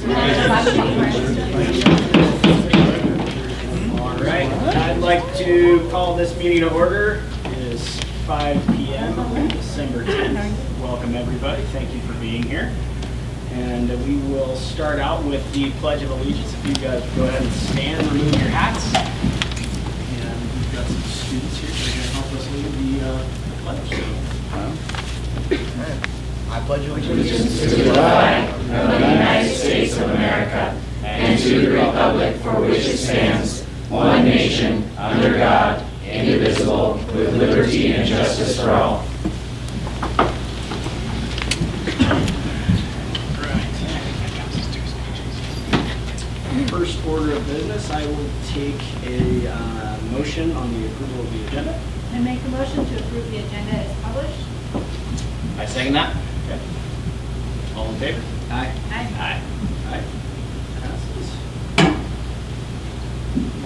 All right, I'd like to call this meeting to order. It is 5 p.m. on December 10th. Welcome everybody. Thank you for being here. And we will start out with the Pledge of Allegiance. If you guys go ahead and stand, remove your hats. And we've got some students here that are going to help us lead the pledge. I pledge allegiance to the flag of the United States of America and to the republic for which it stands, one nation, under God, indivisible, with liberty and justice for all. First order of business, I will take a motion on the approval of the agenda. I make a motion to approve the agenda as published. I second that. Okay. All in favor? Aye. Aye. Aye. Passes.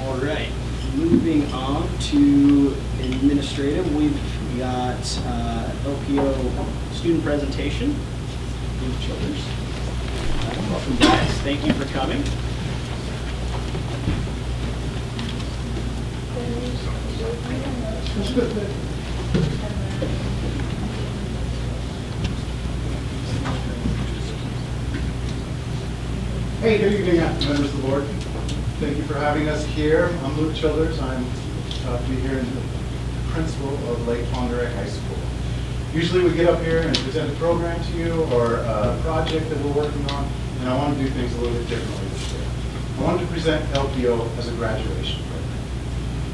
All right. Moving on to administrative, we've got LPO student presentation. Childers. Welcome, guys. Thank you for coming. Hey, good evening, members of the board. Thank you for having us here. I'm Luke Childers. I'm proud to be here and the principal of Lake Ponderay High School. Usually we get up here and present a program to you or a project that we're working on, and I want to do things a little bit differently this year. I wanted to present LPO as a graduation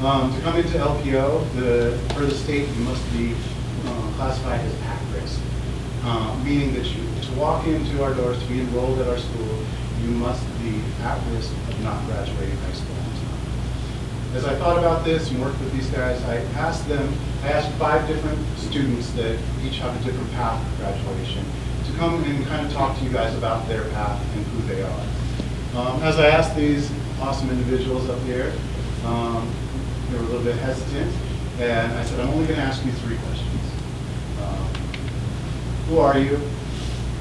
program. To come into LPO, per the state, you must be classified as at risk, meaning that to walk into our doors, to be enrolled at our school, you must be at risk of not graduating high school on time. As I thought about this and worked with these guys, I asked 5 different students that each have a different path to graduation to come and kind of talk to you guys about their path and who they are. As I asked these awesome individuals up here, they were a little bit hesitant, and I said, I'm only going to ask you 3 questions. Who are you?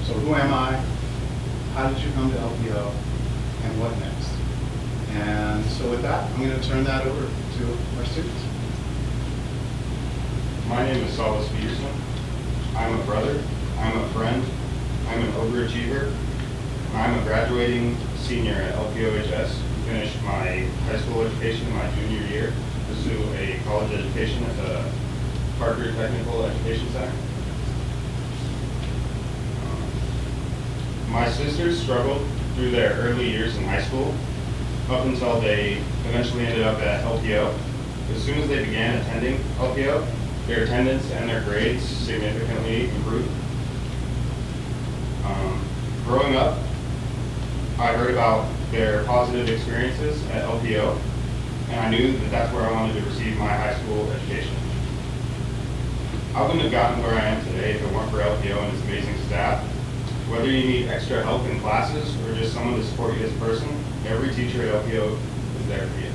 So who am I? How did you come to LPO? And what next? And so with that, I'm going to turn that over to our students. My name is Salas Peterson. I'm a brother. I'm a friend. I'm an overachiever. I'm a graduating senior at LPOHS. Finished my high school education my junior year. Pursue a college education at the Parker Technical Education Center. My sisters struggled through their early years in high school up until they eventually ended up at LPO. As soon as they began attending LPO, their attendance and their grades significantly improved. Growing up, I heard about their positive experiences at LPO, and I knew that that's where I wanted to receive my high school education. I wouldn't have gotten where I am today if it weren't for LPO and its amazing staff. Whether you need extra help in classes or just someone to support you as a person, every teacher at LPO is there for you.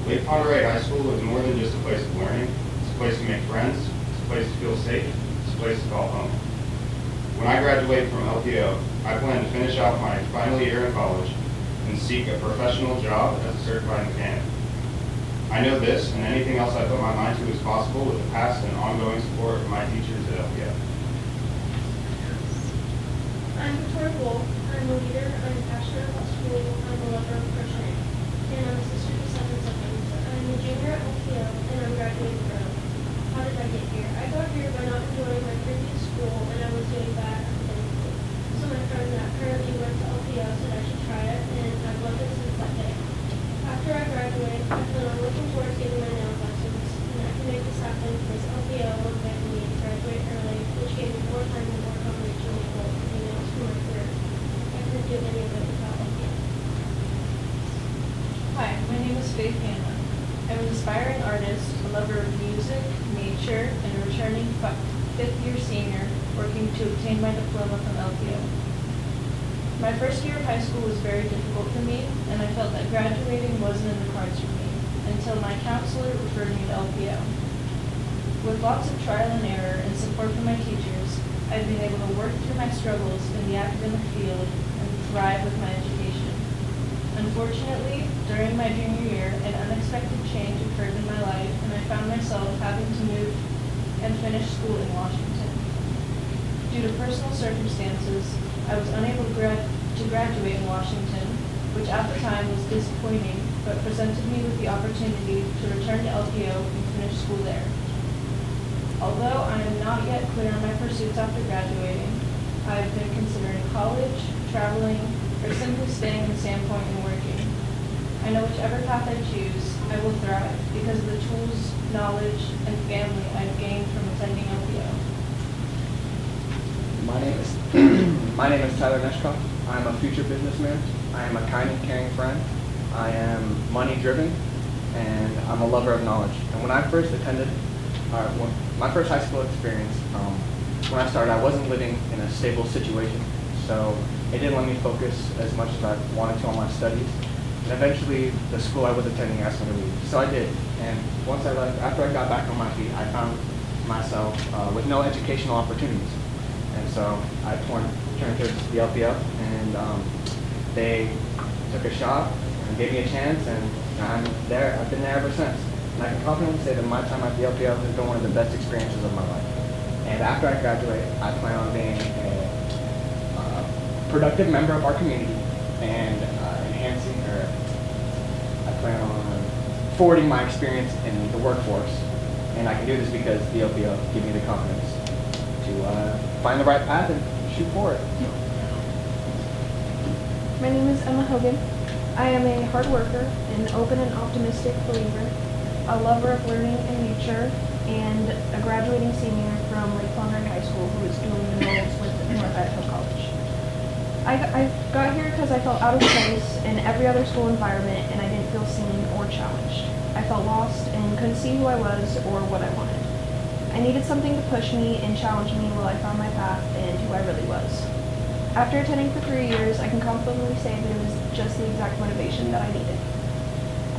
Lake Ponderay High School is more than just a place of learning. It's a place to make friends. It's a place to feel safe. It's a place to call home. When I graduate from LPO, I plan to finish out my final year in college and seek a professional job as a certified mechanic. I know this and anything else I put my mind to is possible with the past and ongoing support of my teachers at LPO. I'm Victoria Wolf. I'm a leader. I'm passionate about school. I'm a lover of crocheting. And I'm a sister to 7 siblings. I'm a junior at LPO and I'm graduating from. How did I get here? I got here by not enjoying my previous school and I was doing bad academically. So my friend that currently went to LPO said I should try it, and I've loved it since that day. After I graduate, I plan on looking towards getting my nail lessons, and I can make this happen because LPO motivated me to graduate early, which gave me more time and more coverage to make goals for my career. I couldn't do any of it without LPO. Hi, my name is Faith Hanna. I'm an aspiring artist, a lover of music, nature, and a returning 5th-year senior working to obtain my diploma from LPO. My first year of high school was very difficult for me, and I felt that graduating wasn't in the cards for me until my counselor referred me to LPO. With lots of trial and error and support from my teachers, I've been able to work through my struggles in the academic field and thrive with my education. Unfortunately, during my junior year, an unexpected change occurred in my life, and I found myself having to move and finish school in Washington. Due to personal circumstances, I was unable to graduate in Washington, which at the time was disappointing, but presented me with the opportunity to return to LPO and finish school there. Although I am not yet clear on my pursuits after graduating, I have been considering college, traveling, or simply staying in Sandpoint and working. I know whichever path I choose, I will thrive because of the tools, knowledge, and family I've gained from attending LPO. My name is Tyler Neshkoff. I'm a future businessman. I am a kind and caring friend. I am money driven, and I'm a lover of knowledge. And when I first attended, my first high school experience, when I started, I wasn't living in a stable situation, so it didn't let me focus as much as I wanted to on my studies. And eventually, the school I was attending asked me to leave, so I did. And once I left, after I got back on my feet, I found myself with no educational opportunities. And so I turned to the LPO, and they took a shot and gave me a chance, and I'm there. I've been there ever since. And I can confidently say that my time at the LPO has been one of the best experiences of my life. And after I graduate, I plan on being a productive member of our community and I plan on forwarding my experience in the workforce. And I can do this because the LPO gave me the confidence to find the right path and shoot for it. My name is Emma Hogan. I am a hard worker, an open and optimistic believer, a lover of learning and nature, and a graduating senior from Lake Ponderick High School who is duly enrolled with North Idaho College. I got here because I felt out of place in every other school environment, and I didn't feel seen or challenged. I felt lost and couldn't see who I was or what I wanted. I needed something to push me and challenge me while I found my path and who I really was. After attending for 3 years, I can confidently say that it was just the exact motivation that I needed.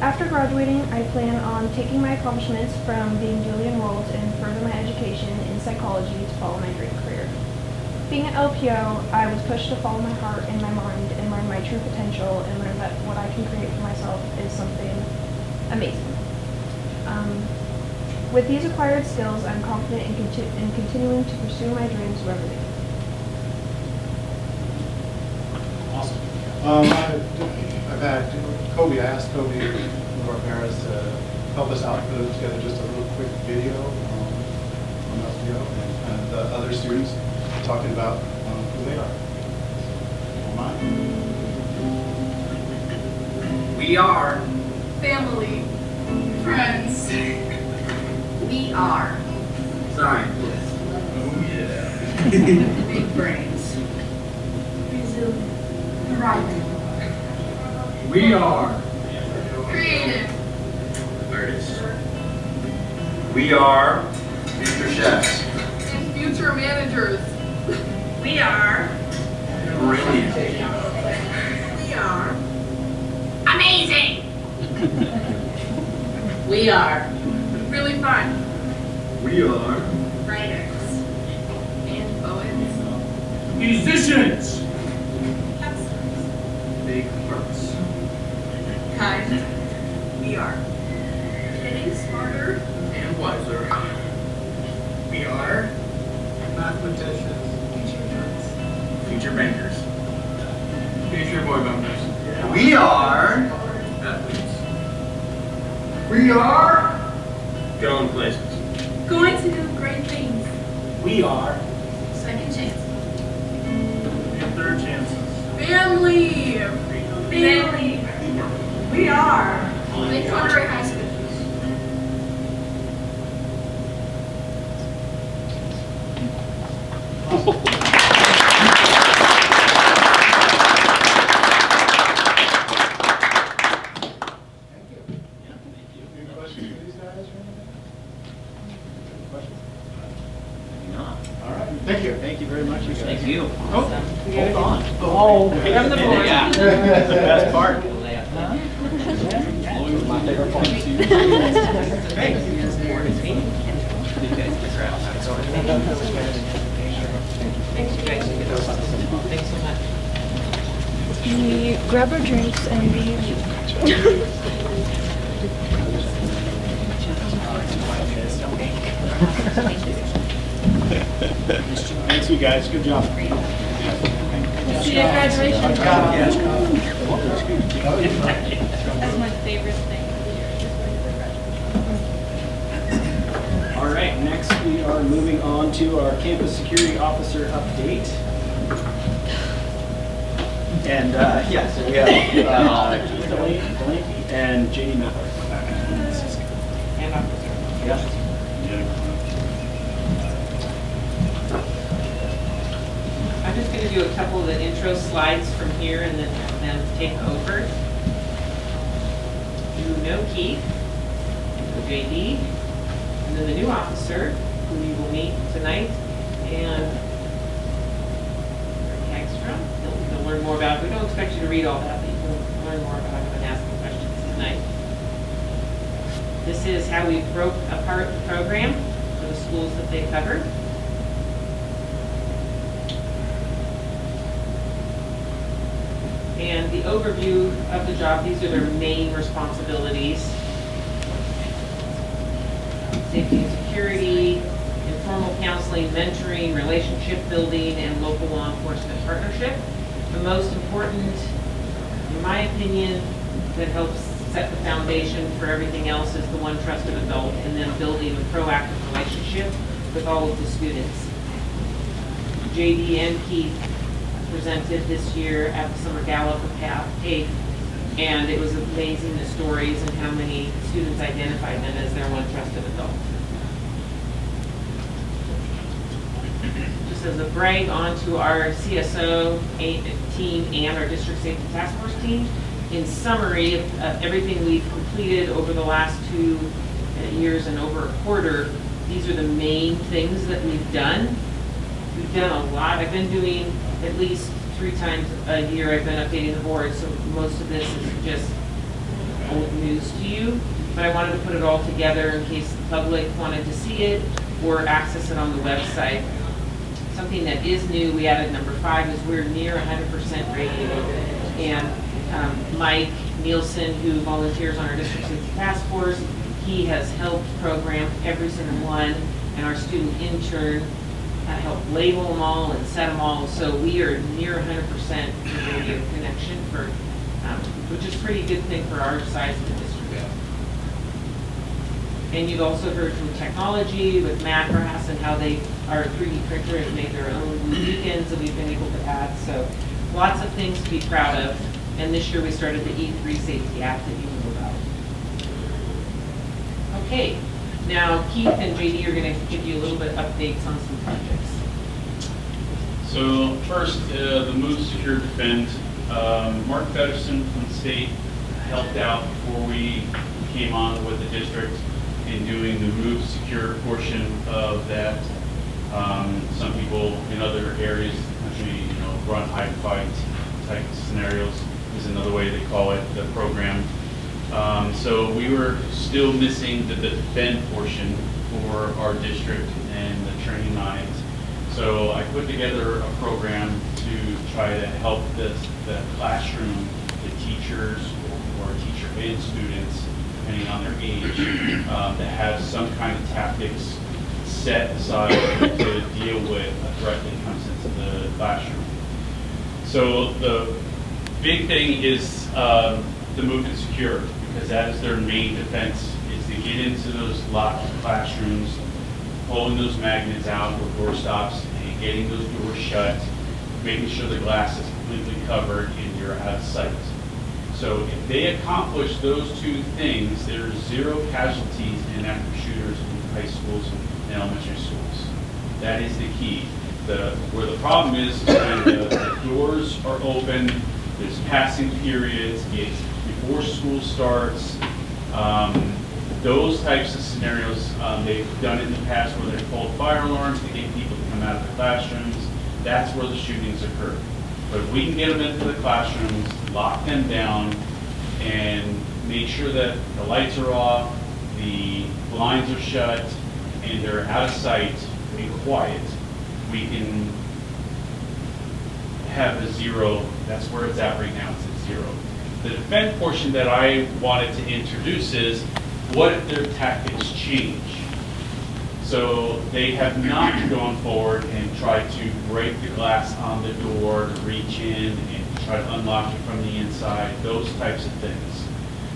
After graduating, I plan on taking my accomplishments from being duly enrolled and further my education in psychology to follow my dream career. Being at LPO, I was pushed to follow my heart and my mind and learn my true potential and learn that what I can create for myself is something amazing. With these acquired skills, I'm confident in continuing to pursue my dreams wherever they lead. Awesome. I asked Kobe, one of our parents, to help us out, put together just a little quick video on LPO and the other students talking about who they are. We are family, friends. We are scientists. Oh yeah. big brains, resilient, thriving, We are creative, artists. We are future chefs. and future managers. We are Brilliant. We are amazing. we are really fun, We are writers and poets, musicians. counselors, Big hearts. kind. We are getting smarter, And wiser. We are mathematicians. future nerds. Future bankers. Future board members. We are athletes. We are going places. Going to do great things. We are Second chance. and third chances. Family. Family. We are Lake Ponderick High School. Any questions for these guys? Questions? All right. Thank you. Thank you very much, you guys. Thank you. Oh, hold on. Oh, From the board. yeah. That's the best part. My favorite part. We grab our drinks and we Thanks, you guys. Good job. See you at graduation. That's my favorite thing of the year, just going to the graduation. All right, next we are moving on to our campus security officer update. And so we have Keith Delaney and JD Miller. Yeah. I'm just going to do a couple of the intro slides from here and then take over. You know Keith, you know JD, and then the new officer who you will meet tonight, and Hagstrom. You'll learn more about. We don't expect you to read all that, but you can learn more about it and ask the questions tonight. This is how we broke apart the program for the schools that they cover. And the overview of the job, these are their main responsibilities. Safety and security, informal counseling, mentoring, relationship building, and local law enforcement partnership. The most important, in my opinion, that helps set the foundation for everything else is the one trusted adult, and then building a proactive relationship with all of the students. JD and Keith presented this year at the summer gala for PAVE, and it was amazing, the stories and how many students identified them as their one trusted adult. Just as a brag onto our CSO team and our district safety task force team, in summary of everything we've completed over the last 2 years and over a quarter, these are the main things that we've done. We've done a lot. I've been doing at least 3 times a year. I've been updating the board, so most of this is just old news to you. But I wanted to put it all together in case the public wanted to see it or access it on the website. Something that is new, we added number 5, is we're near 100% radio. And Mike Nielsen, who volunteers on our district safety task force, he has helped program every single one, and our student intern helped label them all and set them all. So we are near 100% radio connection for, which is a pretty good thing for our size of the district. And you've also heard from technology with Macross and how our 3D printer has made their own blue beacons that we've been able to add. So lots of things to be proud of. And this year we started the E3 Safety Act that you know about. Okay, now Keith and JD are going to give you a little bit of updates on some projects. So first, the Move Secure Defend. Mark Feddersen from the state helped out before we came on with the district in doing the Move Secure portion of that. Some people in other areas of the country, run hide fight type scenarios is another way they call it, the program. So we were still missing the defend portion for our district and the training on it. So I put together a program to try to help the classroom, the teachers or teacher and students, depending on their age, that have some kind of tactics set aside to deal with a threat that comes into the classroom. So the big thing is the Move and Secure, because that is their main defense, is to get into those locked classrooms, pulling those magnets out or door stops and getting those doors shut, making sure the glass is completely covered and you're out of sight. So if they accomplish those 2 things, there's 0 casualties in active shooters in high schools and elementary schools. That is the key. Where the problem is when the doors are open, there's passing periods, it's before school starts, those types of scenarios, they've done it in the past where they've pulled fire alarms to get people to come out of the classrooms. That's where the shootings occur. But if we can get them into the classrooms, lock them down, and make sure that the lights are off, the blinds are shut, and they're out of sight and quiet, we can have a 0. That's where it's at right now, it's at 0. The defend portion that I wanted to introduce is, what if their tactics change? So they have not gone forward and tried to break the glass on the door, to reach in and try to unlock it from the inside, those types of things.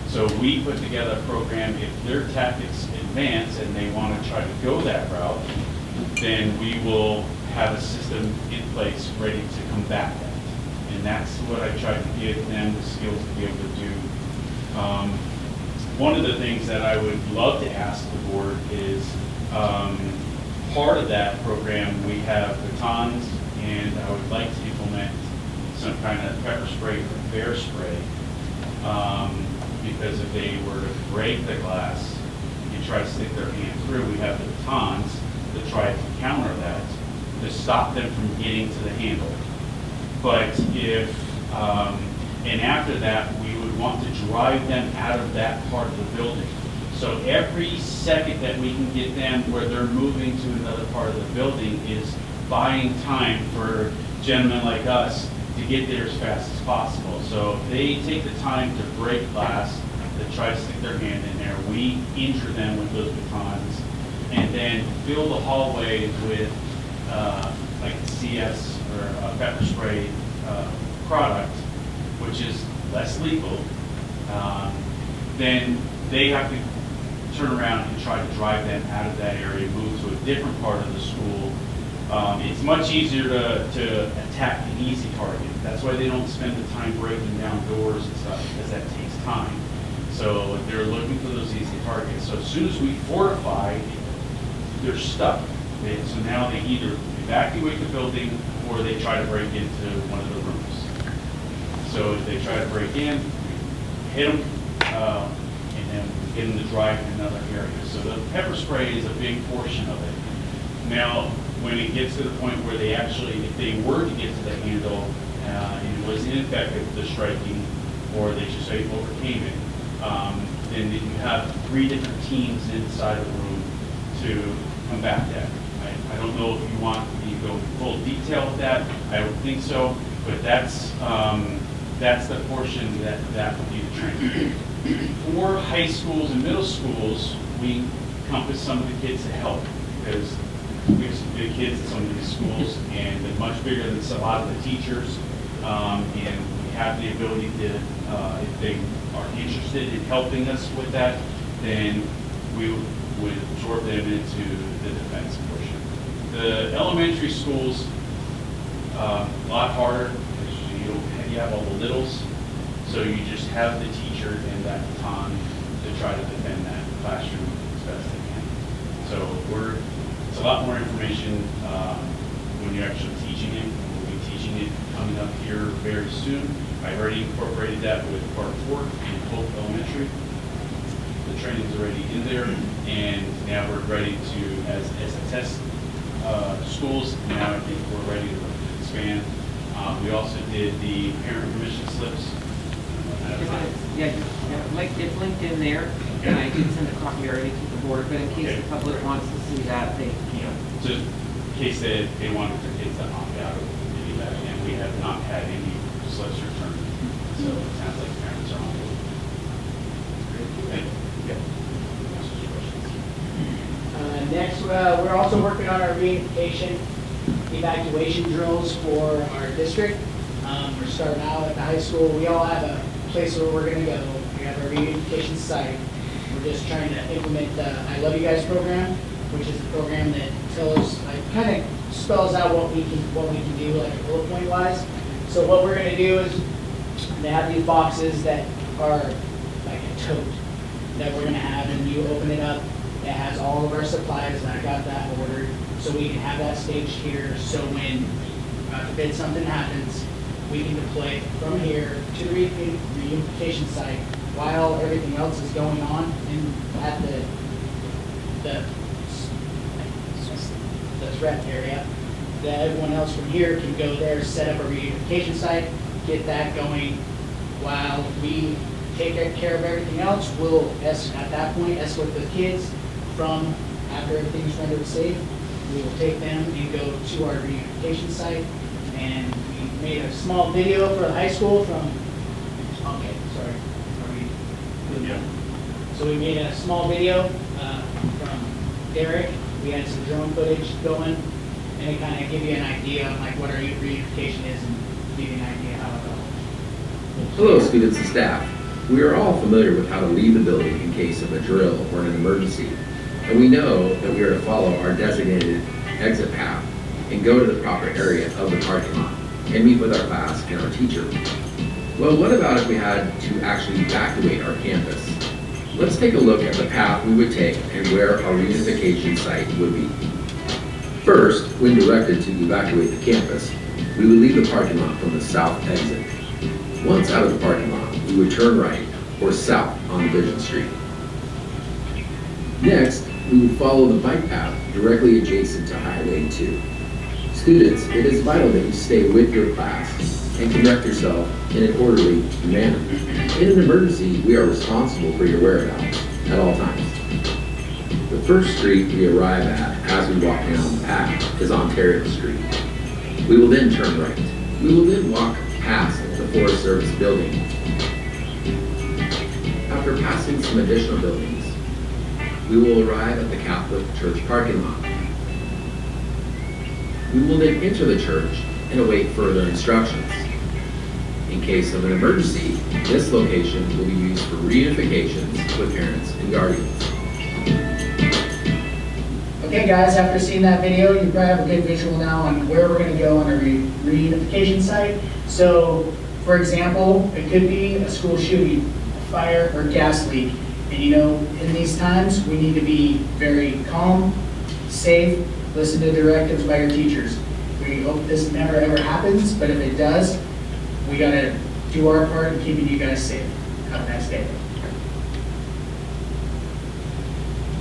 So we put together a program, if their tactics advance and they want to try to go that route, then we will have a system in place ready to combat that. And that's what I tried to give them the skills to be able to do. One of the things that I would love to ask the board is, part of that program, we have batons, and I would like to implement some kind of pepper spray or bear spray. Because if they were to break the glass and try to stick their hand through, we have the batons to try to counter that, to stop them from getting to the handle. But if, and after that, we would want to drive them out of that part of the building. So every second that we can get them where they're moving to another part of the building is buying time for gentlemen like us to get there as fast as possible. So if they take the time to break glass, to try to stick their hand in there, we injure them with those batons, and then fill the hallway with like CS or a pepper spray product, which is less lethal. Then they have to turn around and try to drive them out of that area, move to a different part of the school. It's much easier to attack an easy target. That's why they don't spend the time breaking down doors and stuff, because that takes time. So they're looking for those easy targets. So as soon as we fortify, they're stuck. So now they either evacuate the building or they try to break into one of the rooms. So if they try to break in, we hit them, and then get them to drive in another area. So the pepper spray is a big portion of it. Now, when it gets to the point where they actually, if they were to get to the handle and it was ineffective, the striking, or they just say overcame it, then you have 3 different teams inside the room to combat that. I don't know if you want me to go into full detail with that. I don't think so, but that's the portion that would be the training. For high schools and middle schools, we encompass some of the kids to help, because we have some big kids at some of these schools, and they're much bigger than a lot of the teachers. And we have the ability to, if they are interested in helping us with that, then we would absorb them into the defense portion. The elementary schools, a lot harder, because you have all the littles, so you just have the teacher and that baton to try to defend that classroom as best they can. So it's a lot more information when you're actually teaching it. We'll be teaching it coming up here very soon. I already incorporated that with Part 4 in Hope Elementary. The training's already in there, and now we're ready to, as a test schools, now I think we're ready to expand. We also did the parent permission slips. Yeah, it's linked in there, and I did send a copy already to the board, but in case the public wants to see that, they can. So in case they wanted their kids to opt out of any of that, and we have not had any slips returned. So it sounds like parents are on board. Next, we're also working on our reunification evacuation drills for our district. We're starting out at the high school. We all have a place where we're going to go. We have our reunification site. We're just trying to implement the I Love You Guys program, which is a program that tells, kind of spells out what we can do, like bullet point wise. So what we're going to do is they have these boxes that are like a tote that we're going to have, and you open it up. It has all of our supplies, and I got that ordered, so we can have that staged here, so when, God forbid, something happens, we can deploy from here to the reunification site while everything else is going on at the threat area. That everyone else from here can go there, set up a reunification site, get that going while we take care of everything else. We'll, at that point, escort the kids from, after everything's rendered safe, we will take them and go to our reunification site And we made a small video for the high school from, okay, sorry. Are we good? Yeah. So we made a small video from Derek. We had some drone footage going, and it kind of give you an idea of like what our reunification is and give you an idea how it goes. Hello, students and staff. We are all familiar with how to leave the building in case of a drill or an emergency, and we know that we are to follow our designated exit path and go to the proper area of the parking lot and meet with our class and our teacher. Well, what about if we had to actually evacuate our campus? Let's take a look at the path we would take and where our reunification site would be. First, when directed to evacuate the campus, we would leave the parking lot from the south exit. Once out of the parking lot, we would turn right or south on Division Street. Next, we would follow the bike path directly adjacent to Highway 2. Students, it is vital that you stay with your class and conduct yourself in an orderly manner. In an emergency, we are responsible for your whereabouts at all times. The first street we arrive at as we walk down the path is Ontario Street. We will then turn right. We will then walk past the Forest Service building. After passing some additional buildings, we will arrive at the Catholic Church parking lot. We will then enter the church and await further instructions. In case of an emergency, this location will be used for reunifications with parents and guardians. Okay guys, after seeing that video, you probably have a good visual now on where we're going to go on our reunification site. So, for example, it could be a school shooting, a fire, or gas leak. And you know, in these times, we need to be very calm, safe, listen to directives by your teachers. We hope this never ever happens, but if it does, we gotta do our part in keeping you guys safe. Have a nice day.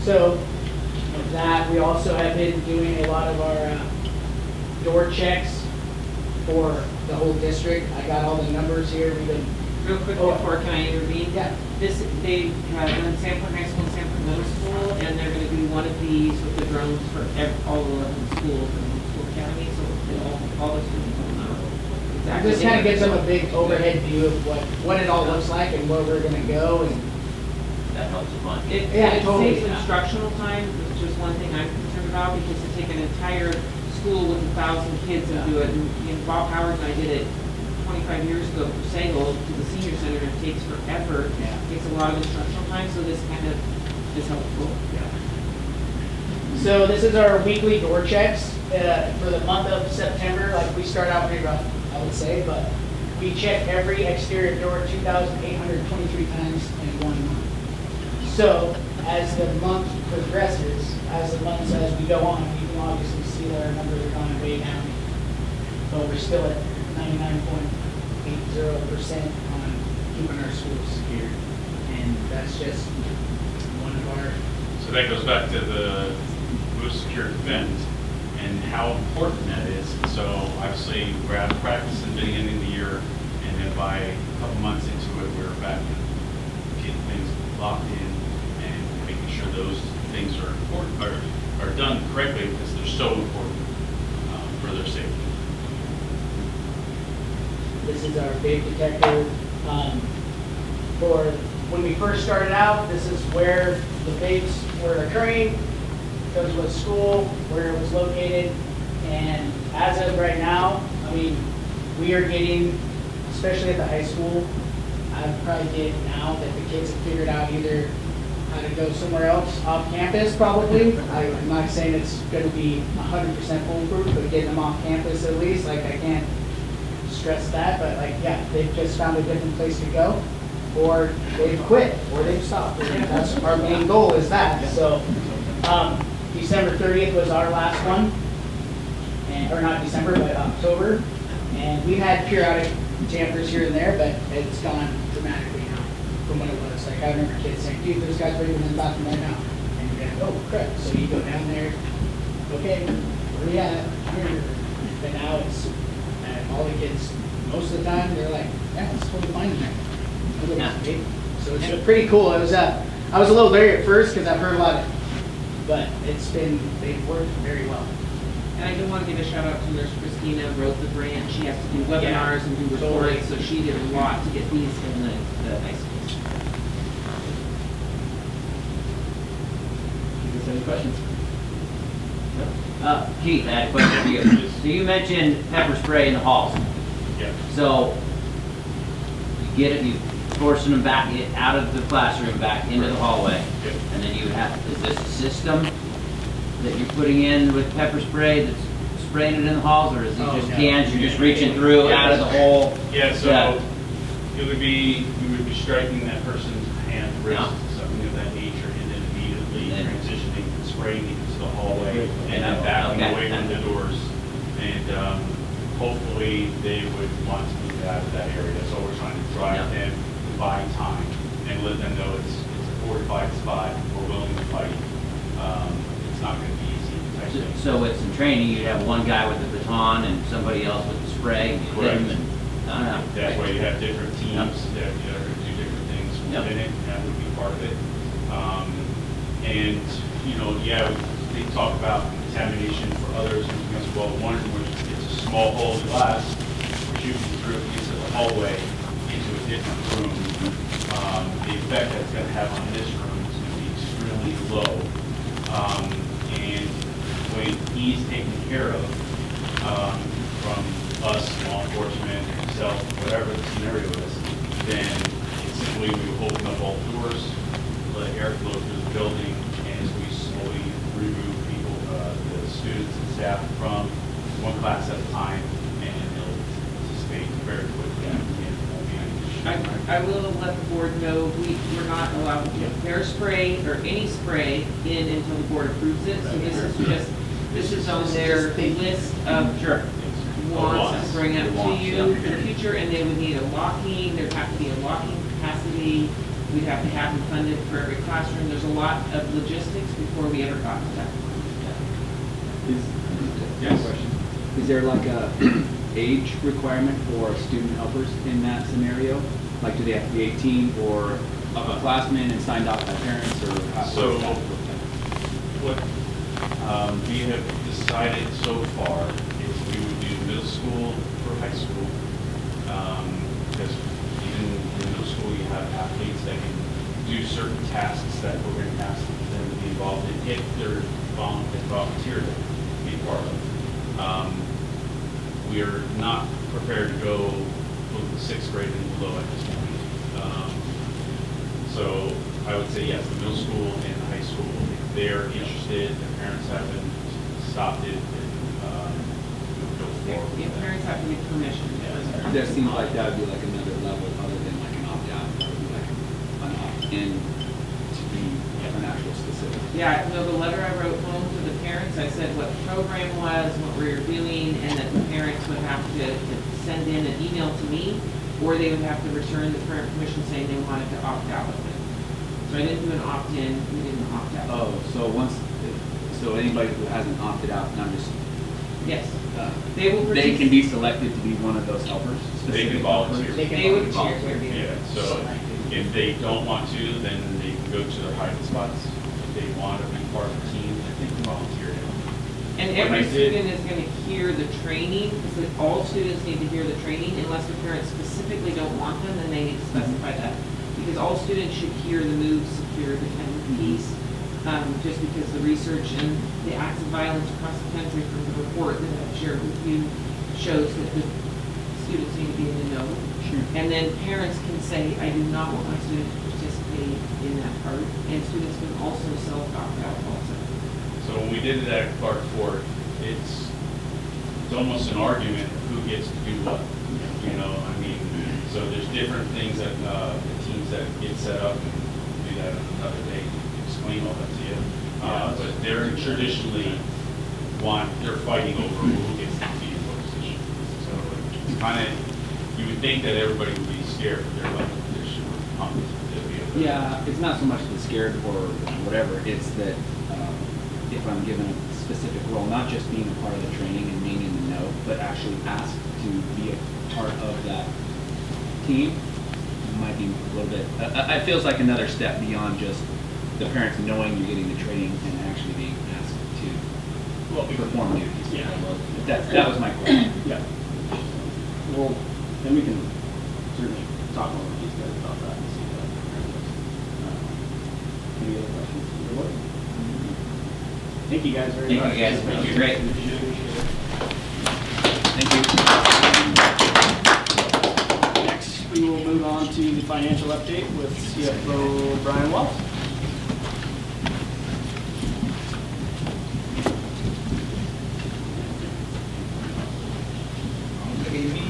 So, with that, we also have been doing a lot of our door checks for the whole district. I got all the numbers here. We've been Real quick before, can I intervene? Yeah. They have done Sanford High School and Sanford Middle School, and they're going to do one of these with the drones for all 11 schools in the school academy, so all the students will know exactly. This kind of gives them a big overhead view of what it all looks like and where we're going to go. And that helps a lot. Yeah, It totally. saves instructional time, which is one thing I'm concerned about, because to take an entire school with 1,000 kids and do it, and Bob Howard and I did it 25 years ago for Sagal to the senior center, it takes forever. Yeah. It takes a lot of instructional time, so this kind of is helpful. so this is our weekly door checks for the month of September. Like we start out pretty rough, I would say, but we check every exterior door 2,823 times in 1 month. So as the month progresses, as we go on, you can obviously see that our numbers are going way down. But we're still at 99.80% on keeping our schools secure. And that's just one of our... So that goes back to the move, secure, defend, and how important that is. So obviously, we're out of practice at the beginning of the year, and then by a couple months into it, we're back to getting things locked in and making sure those things are important, are done correctly, because they're so important for their safety. This is our big detector. For when we first started out, this is where the fakes were occurring. Shows what school, where it was located. And as of right now, I mean, we are getting, especially at the high school, I'd probably get now that the kids have figured out either how to go somewhere else off campus, probably. I'm not saying it's going to be 100% foolproof, but getting them off campus at least, like I can't stress that, but like, yeah, they've just found a different place to go, or they've quit, or they've stopped. That's our main goal, is that. So December 30th was our last one, or not December, but October. And we had periodic tampers here and there, but it's gone dramatically now from what it was. Like I remember kids saying, dude, those guys breaking in the bathroom right now. And you're like, oh crap. So you go down there, okay, where we at? Here. But now it's all the kids, most of the time, they're like, yeah, it's totally fine in there. So it's pretty cool. It was I was a little leery at first because I've heard a lot of it, but they've worked very well. And I do want to give a shout out to Nurse Christina, wrote the grant. She has to do webinars and do Totally. reports, so she did a lot to get these in the high schools. You guys have any questions? Keith, I had a question for you. So you mentioned pepper spray in the halls. Yeah. So you get it, you forcing them back out of the classroom, back into the hallway. Yep. And then you have, is this a system that you're putting in with pepper spray that's spraying it in the halls, or is it just cans, you're just reaching through out of the hole? Yeah, so it would be, you would be striking that person's hand, wrist, something of that nature, and then immediately transitioning and spraying it into the hallway, and then backing away from the doors. And hopefully they would want to move out of that area. That's what we're trying to drive them to buy time and let them know it's a fortified spot, we're willing to fight. It's not going to be easy. type thing. So with some training, you'd have one guy with the baton and somebody else with the spray. Correct. That way you have different teams that do different things within it, and that would be part of it. And, you know, they talk about contamination for others as well. One of which it's a small hole in glass, we're shooting through into the hallway into a different room. The effect that's going to have on this room is going to be extremely low. And when he's taken care of, from us, law enforcement, himself, whatever the scenario is, then it's simply we will open up all doors, let air flow through the building, and as we slowly remove people, the students and staff from one class at a time, and they'll dissipate very quickly. And it won't be any issue. I will let the board know, we're not allowed to put hair spray or any spray in until the board approves it. So this is on their list of wants to bring up to you for the future, and they would need a locking, there'd have to be a locking capacity. We'd have to have them funded for every classroom. There's a lot of logistics before we ever got to that point. Yes. Is there like a age requirement for student helpers in that scenario? Like, do they have to be 18 or upperclassmen and signed off by parents, or how? So what we have decided so far is we would do middle school or high school. Because even in middle school you have athletes that can do certain tasks that we're going to ask them to be involved in if they're volunteer to be part of. We are not prepared to go with the 6th grade and below at this point. So I would say yes, the middle school and the high school, if they're interested, their parents haven't stopped it, and go forward. Your parents have to get permission. That seems like that would be like another level other than like an opt-out, or like an opt-in to be an actual specific. Yeah, no, the letter I wrote home to the parents, I said what the program was, what we were doing, and that the parents would have to send in an email to me, or they would have to return the parent permission saying they wanted to opt out of it. So I didn't do an opt-in, we didn't opt out. Oh, so anybody who hasn't opted out, and I'm just. Yes. They can be selected to be one of those helpers? They can volunteer. They would volunteer. Yeah, so if they don't want to, then they can go to their hiding spots. If they want to be part of the team, then they can volunteer. And every student is going to hear the training, because all students need to hear the training, unless the parents specifically don't want them, then they need to specify that. Because all students should hear the move, secure, defend, peace, just because the research and the acts of violence across the country from the report that I've shared with you shows that the students need to be in the know. Sure. And then parents can say, I do not want my student to participate in that part, and students can also self-opt out also. So when we did that at Clark Ford, it's almost an argument of who gets to do what. You know, I mean, so there's different things that the teams that get set up and do that another day, explain all that to you. But they're traditionally they're fighting over who gets to be in what position. So it's kind of, you would think that everybody would be scared for their level of position or competency. Yeah, it's not so much the scared or whatever, it's that if I'm given a specific role, not just being a part of the training and being in the know, but actually asked to be a part of that team, might be a little bit, it feels like another step beyond just the parents knowing you're getting the training and actually being asked to. perform duties. Yeah. That was my question. Yeah. Well, then we can certainly talk more with these guys about that and see that. Any other questions? Thank you guys very much. Thank you guys, thank you, great. Thank you. Next, we will move on to the financial update with CFO Brian Wallace. Good evening,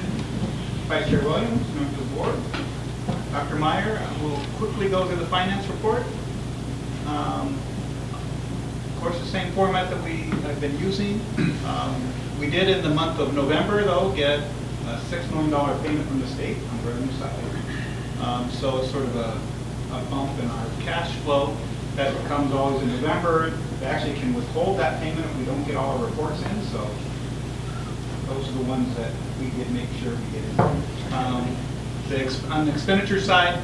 Vice Chair Williams, members of the board. Dr. Meyer, will quickly go through the finance report. Of course, the same format that we have been using. We did in the month of November, though, get a $6 million payment from the state on the revenue side. So it's sort of a bump in our cash flow that comes always in November. They actually can withhold that payment if we don't get all our reports in. So those are the ones that we did make sure we get in. On the expenditure side,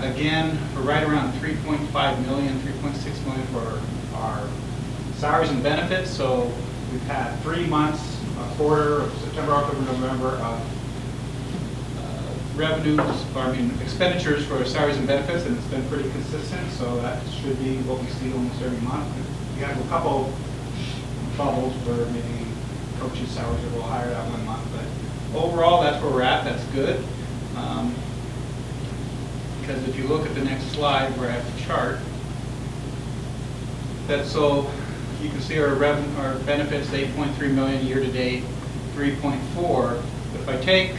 again, we're right around 3.5 million, 3.6 million for our salaries and benefits. So we've had 3 months, a quarter of September, October, November of expenditures for salaries and benefits, and it's been pretty consistent. So that should be what we see almost every month. We have a couple bubbles where maybe coaches' salaries are a little higher that 1 month, but overall, that's where we're at. That's good. Because if you look at the next slide where I have the chart, so you can see our benefits 8.3 million year to date, 3.4. But if I take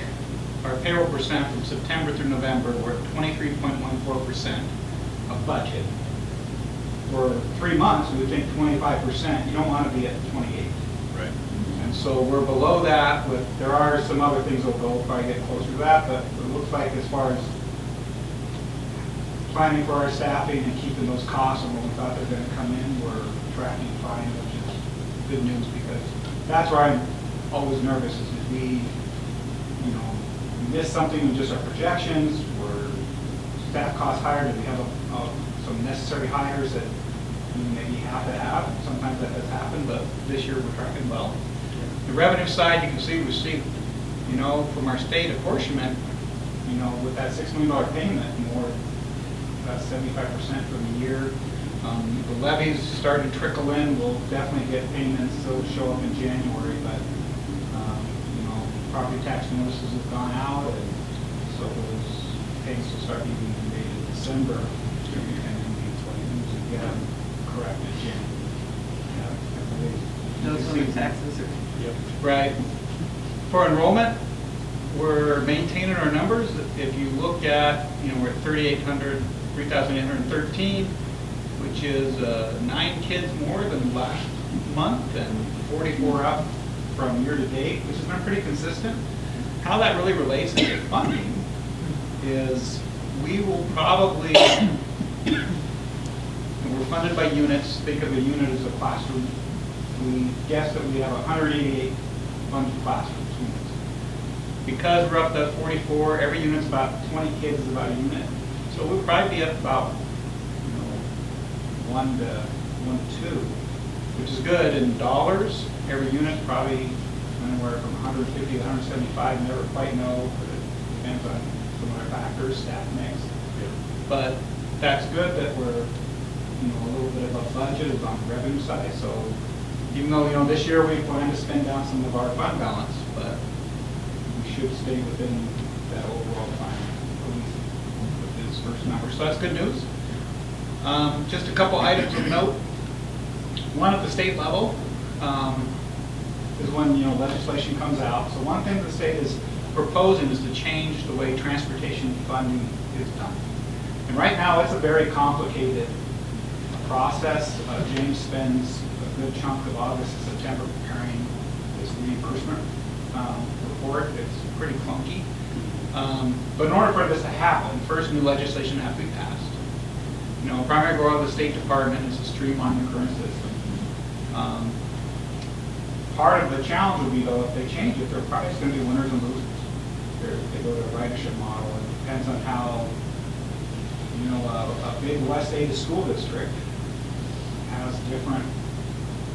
our payroll percent from September through November, we're at 23.14% of budget. For 3 months, we would think 25%. You don't want to be at 28. Right. And so we're below that. There are some other things that will probably get closer to that, but it looks like as far as planning for our staffing and keeping those costs and what we thought they're going to come in, we're tracking fine, which is good news, because that's where I'm always nervous is if we miss something with just our projections, or staff costs higher, do we have some necessary hires that we maybe have to have? Sometimes that does happen, but this year we're tracking well. The revenue side, you can see we received, from our state apportionment, with that $6 million payment, more about 75% for the year. The levies starting to trickle in. We'll definitely get payments. They'll show up in January, but property tax notices have gone out, and so those payments will start being made in December, and then we get them corrected in January. Those are the taxes. Yep. Right. For enrollment, we're maintaining our numbers. If you look at, we're at 3,813, which is 9 kids more than last month and 44 up from year to date, which has been pretty consistent. How that really relates to funding is we will probably, we're funded by units. Think of a unit as a classroom. We guess that we have 188 funded classrooms. Because we're up to 44, every unit's about 20 kids is about a unit. So we'll probably be up about 1 to 2, which is good in dollars. Every unit's probably anywhere from 150 to 175. Never quite know, but it depends on some other factors, staff mix. But that's good that we're a little bit of a budget is on the revenue side. So even though this year we plan to spend down some of our fund balance, but we should stay within that overall fund with this first number. So that's good news. Just a couple items of note. One at the state level is when legislation comes out. So one thing the state is proposing is to change the way transportation funding is done. And right now it's a very complicated process. James spends a good chunk of August and September preparing this reimbursement report. It's pretty clunky. But in order for this to happen, first new legislation has to be passed. Primary goal of the State Department is to streamline the current system. Part of the challenge would be, though, if they change it, there are probably going to be winners and losers. If they go to a ridership model, it depends on how, a big West Ada school district has different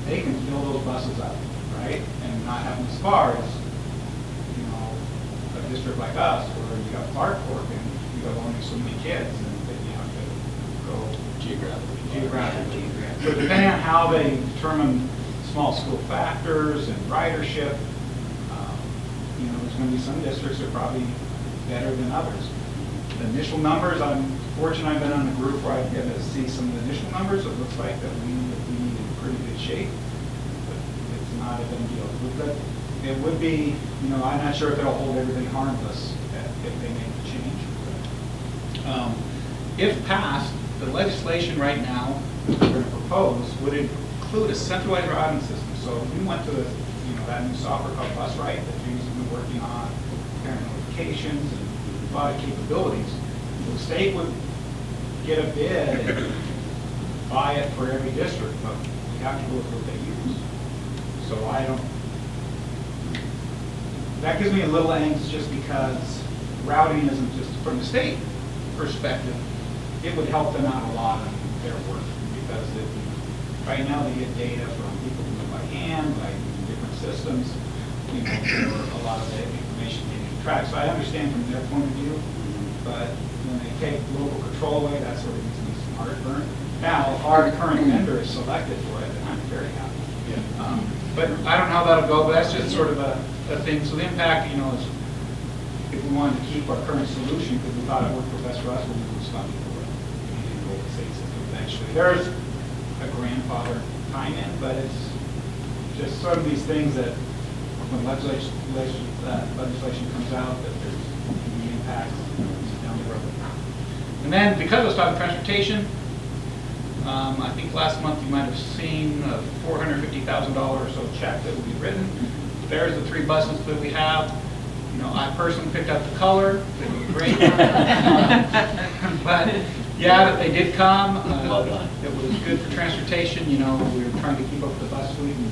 they can fill those buses up, right? And not have them as far as, you know, a district like us, where you got Clark Fork and you have only so many kids, and then you have to go geographically. So depending on how they determine small school factors and ridership, you know, there's going to be some districts that are probably better than others. The initial numbers, I'm fortunate I've been on a group where I get to see some of the initial numbers. It looks like that we need in pretty good shape, but it's not a done deal. But it would be, you know, I'm not sure if it'll hold everybody harmless if they make the change. If passed, the legislation right now that we're going to propose would include a centralized routing system. So if we went to the, you know, that new software called BusRite that James has been working on, parent notifications and a lot of capabilities, the state would get a bid and buy it for every district, but we have to go with what they use. So I don't, that gives me a little angst just because routing isn't just from the state perspective. It would help them out a lot in their work because right now they get data from people who do it by hand, by different systems, you know, for a lot of the information they can track. So I understand from their point of view, but when they take local control away, that sort of gives me some heartburn. Now, our current vendor is selected for it, and I'm very happy. Yeah. But I don't know how that'll go, but that's just sort of a thing. So the impact, you know, is if we wanted to keep our current solution because we thought it worked the best for us, we'll lose funding for it. We need to go with the state system eventually. There's a grandfather time in, but it's just sort of these things that when legislation comes out, that there's the impacts down the road. And then because I was talking transportation, I think last month you might have seen a $450,000 or so check that will be written. There's the 3 buses that we have. You know, I personally picked out the color. They were great. But yeah, that they did come. Well done. It was good for transportation. You know, we were trying to keep up with the bus fleet and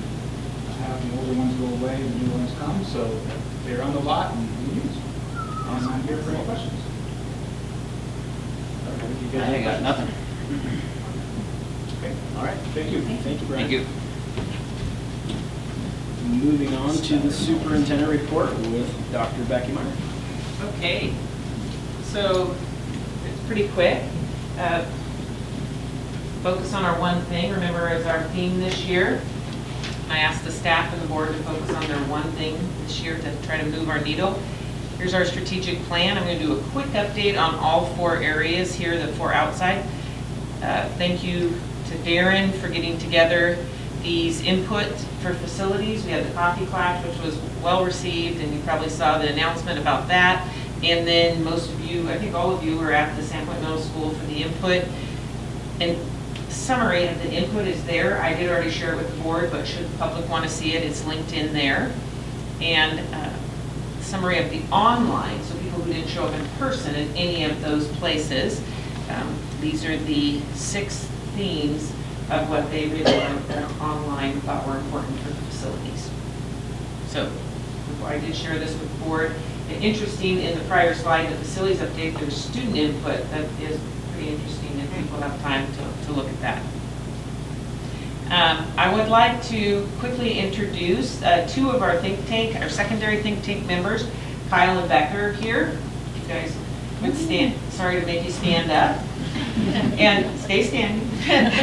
have the older ones go away and the new ones come. So they're on the lot and we use them. And I'm here for any questions. I got nothing. Okay. All right. Thank you. Thank you, Brian. Thank you. Moving on to the superintendent report with Dr. Becky Meyer. Okay, so it's pretty quick. Focus on our one thing, remember, as our theme this year. I asked the staff and the board to focus on their one thing this year to try to move our needle. Here's our strategic plan. I'm going to do a quick update on all 4 areas here, the 4 outside. Thank you to Darren for getting together these input for facilities. We had the coffee clash, which was well received, and you probably saw the announcement about that. And then most of you, I think all of you, were at the Sandpoint Middle School for the input. And summary of the input is there. I did already share it with the board, but should the public want to see it, it's linked in there. And summary of the online, so people who didn't show up in person in any of those places. These are the 6 themes of what they really wrote online thought were important for the facilities. So before I did share this with the board, and interesting in the prior slide, the facilities update, there's student input. That is pretty interesting if people have time to look at that. I would like to quickly introduce 2 of our think tank, our secondary think tank members, Kyle and Becker here. You guys would stand, sorry to make you stand up. And stay standing.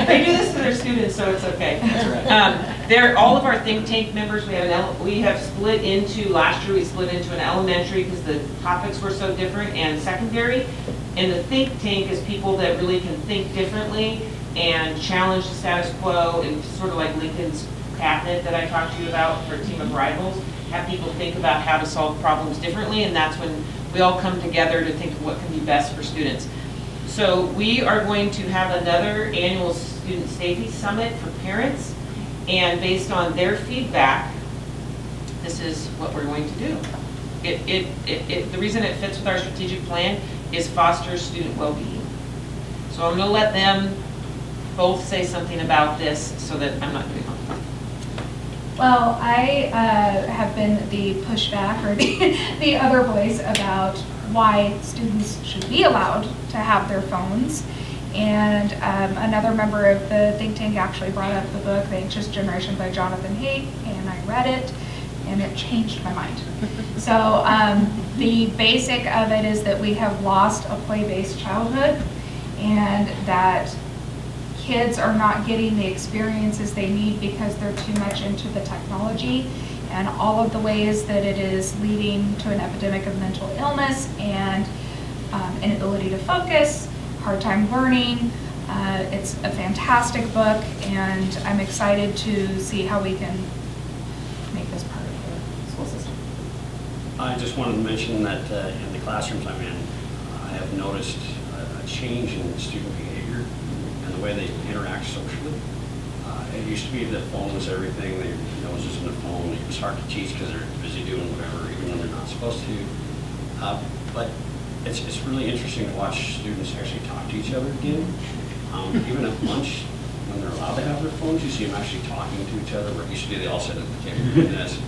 They do this to their students, so it's okay. That's right. They're all of our think tank members. We have split into, last year we split into an elementary because the topics were so different, and secondary. And the think tank is people that really can think differently and challenge the status quo, and sort of like Lincoln's cabinet that I talked to you about for a team of rivals, have people think about how to solve problems differently, and that's when we all come together to think of what can be best for students. So we are going to have another annual Student Safety Summit for parents, and based on their feedback, this is what we're going to do. The reason it fits with our strategic plan is foster student well-being. So I'm going to let them both say something about this so that I'm not doing it. Well, I have been the pushback or the other voice about why students should be allowed to have their phones. And another member of the think tank actually brought up the book, The Anxious Generation by Jonathan Haidt, and I read it, and it changed my mind. So the basic of it is that we have lost a play-based childhood, and that kids are not getting the experiences they need because they're too much into the technology, and all of the ways that it is leading to an epidemic of mental illness and inability to focus, hard time learning. It's a fantastic book, and I'm excited to see how we can make this part of the school system. I just wanted to mention that in the classrooms I'm in, I have noticed a change in student behavior and the way they interact socially. It used to be that phone was everything, their noses in the phone, it was hard to teach because they're busy doing whatever, even when they're not supposed to. But it's really interesting to watch students actually talk to each other again. Even at lunch, when they're allowed to have their phones, you see them actually talking to each other. Where it used to be they all sit at the table doing this.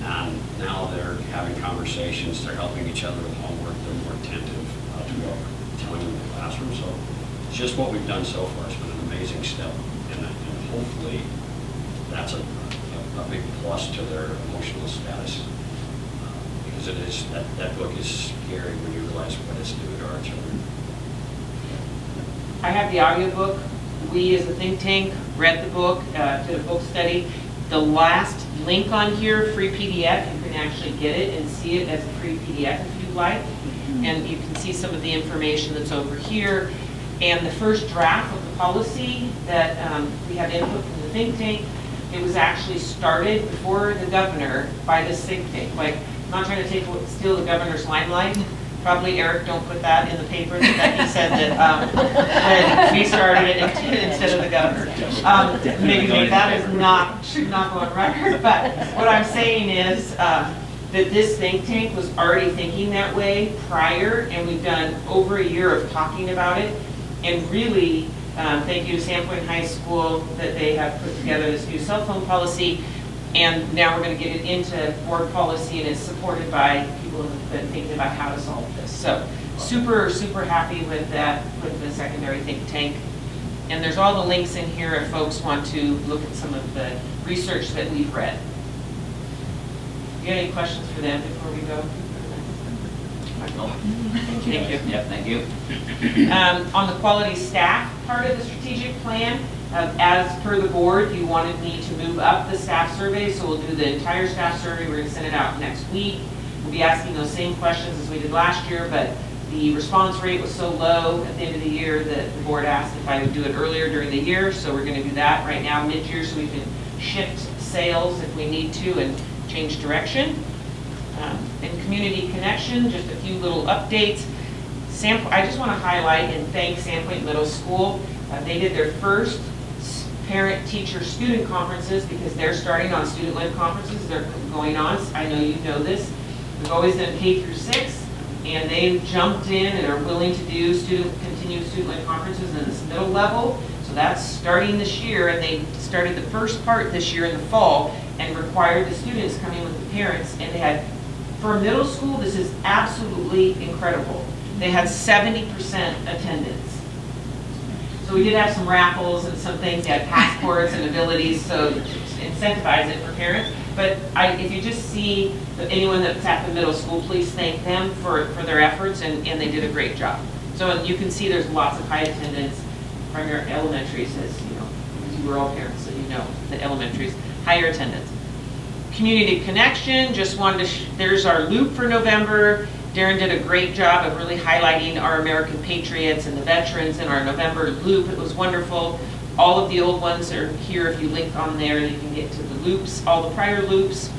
And now they're having conversations, they're helping each other with homework, they're more attentive to what we're telling them in the classroom. So it's just what we've done so far. It's been an amazing step. And hopefully that's a big plus to their emotional status. Because it is, that book is scary when you realize what it's doing to our children. I have the audiobook. We as a think tank read the book, did a book study. The last link on here, free PDF, you can actually get it and see it as a free PDF if you'd like. And you can see some of the information that's over here. And the first draft of the policy that we have input from the think tank, it was actually started before the governor by this think tank. Like, I'm not trying to steal the governor's limelight. Probably Eric, don't put that in the paper that he said that we started it instead of the governor. Maybe that is should not go on record, but what I'm saying is that this think tank was already thinking that way prior, and we've done over a year of talking about it. And really, thank you to Sandpoint High School that they have put together this new cell phone policy. And now we're going to get it into board policy, and it's supported by people who have been thinking about how to solve this. So super, super happy with that, with the secondary think tank. And there's all the links in here if folks want to look at some of the research that we've read. Do you have any questions for them before we go? Thank you. Yep, thank you. On the quality staff part of the strategic plan, as per the board, you wanted me to move up the staff survey, so we'll do the entire staff survey. We're going to send it out next week. We'll be asking those same questions as we did last year, but the response rate was so low at the end of the year that the board asked if I would do it earlier during the year, so we're going to do that right now mid-year so we can shift sales if we need to and change direction. And community connection, just a few little updates. I just want to highlight and thank Sandpoint Middle School. They did their first parent-teacher-student conferences because they're starting on student-led conferences. They're going on. I know you know this. We've always done K through 6, and they've jumped in and are willing to do continued student-led conferences in this middle level. So that's starting this year, and they started the first part this year in the fall and required the students come in with the parents, and they had, for middle school, this is absolutely incredible. They had 70% attendance. So we did have some raffles and some things, they had passports and abilities, so to incentivize it for parents. But if you just see anyone that's at the middle school, please thank them for their efforts, and they did a great job. So you can see there's lots of high attendance. Primary elementaries, as you know, because you were all parents, so you know the elementaries, higher attendance. Community connection, just wanted to, there's our loop for November. Darren did a great job of really highlighting our American patriots and the veterans in our November loop. It was wonderful. All of the old ones are here. If you link on there, you can get to the loops, all the prior loops.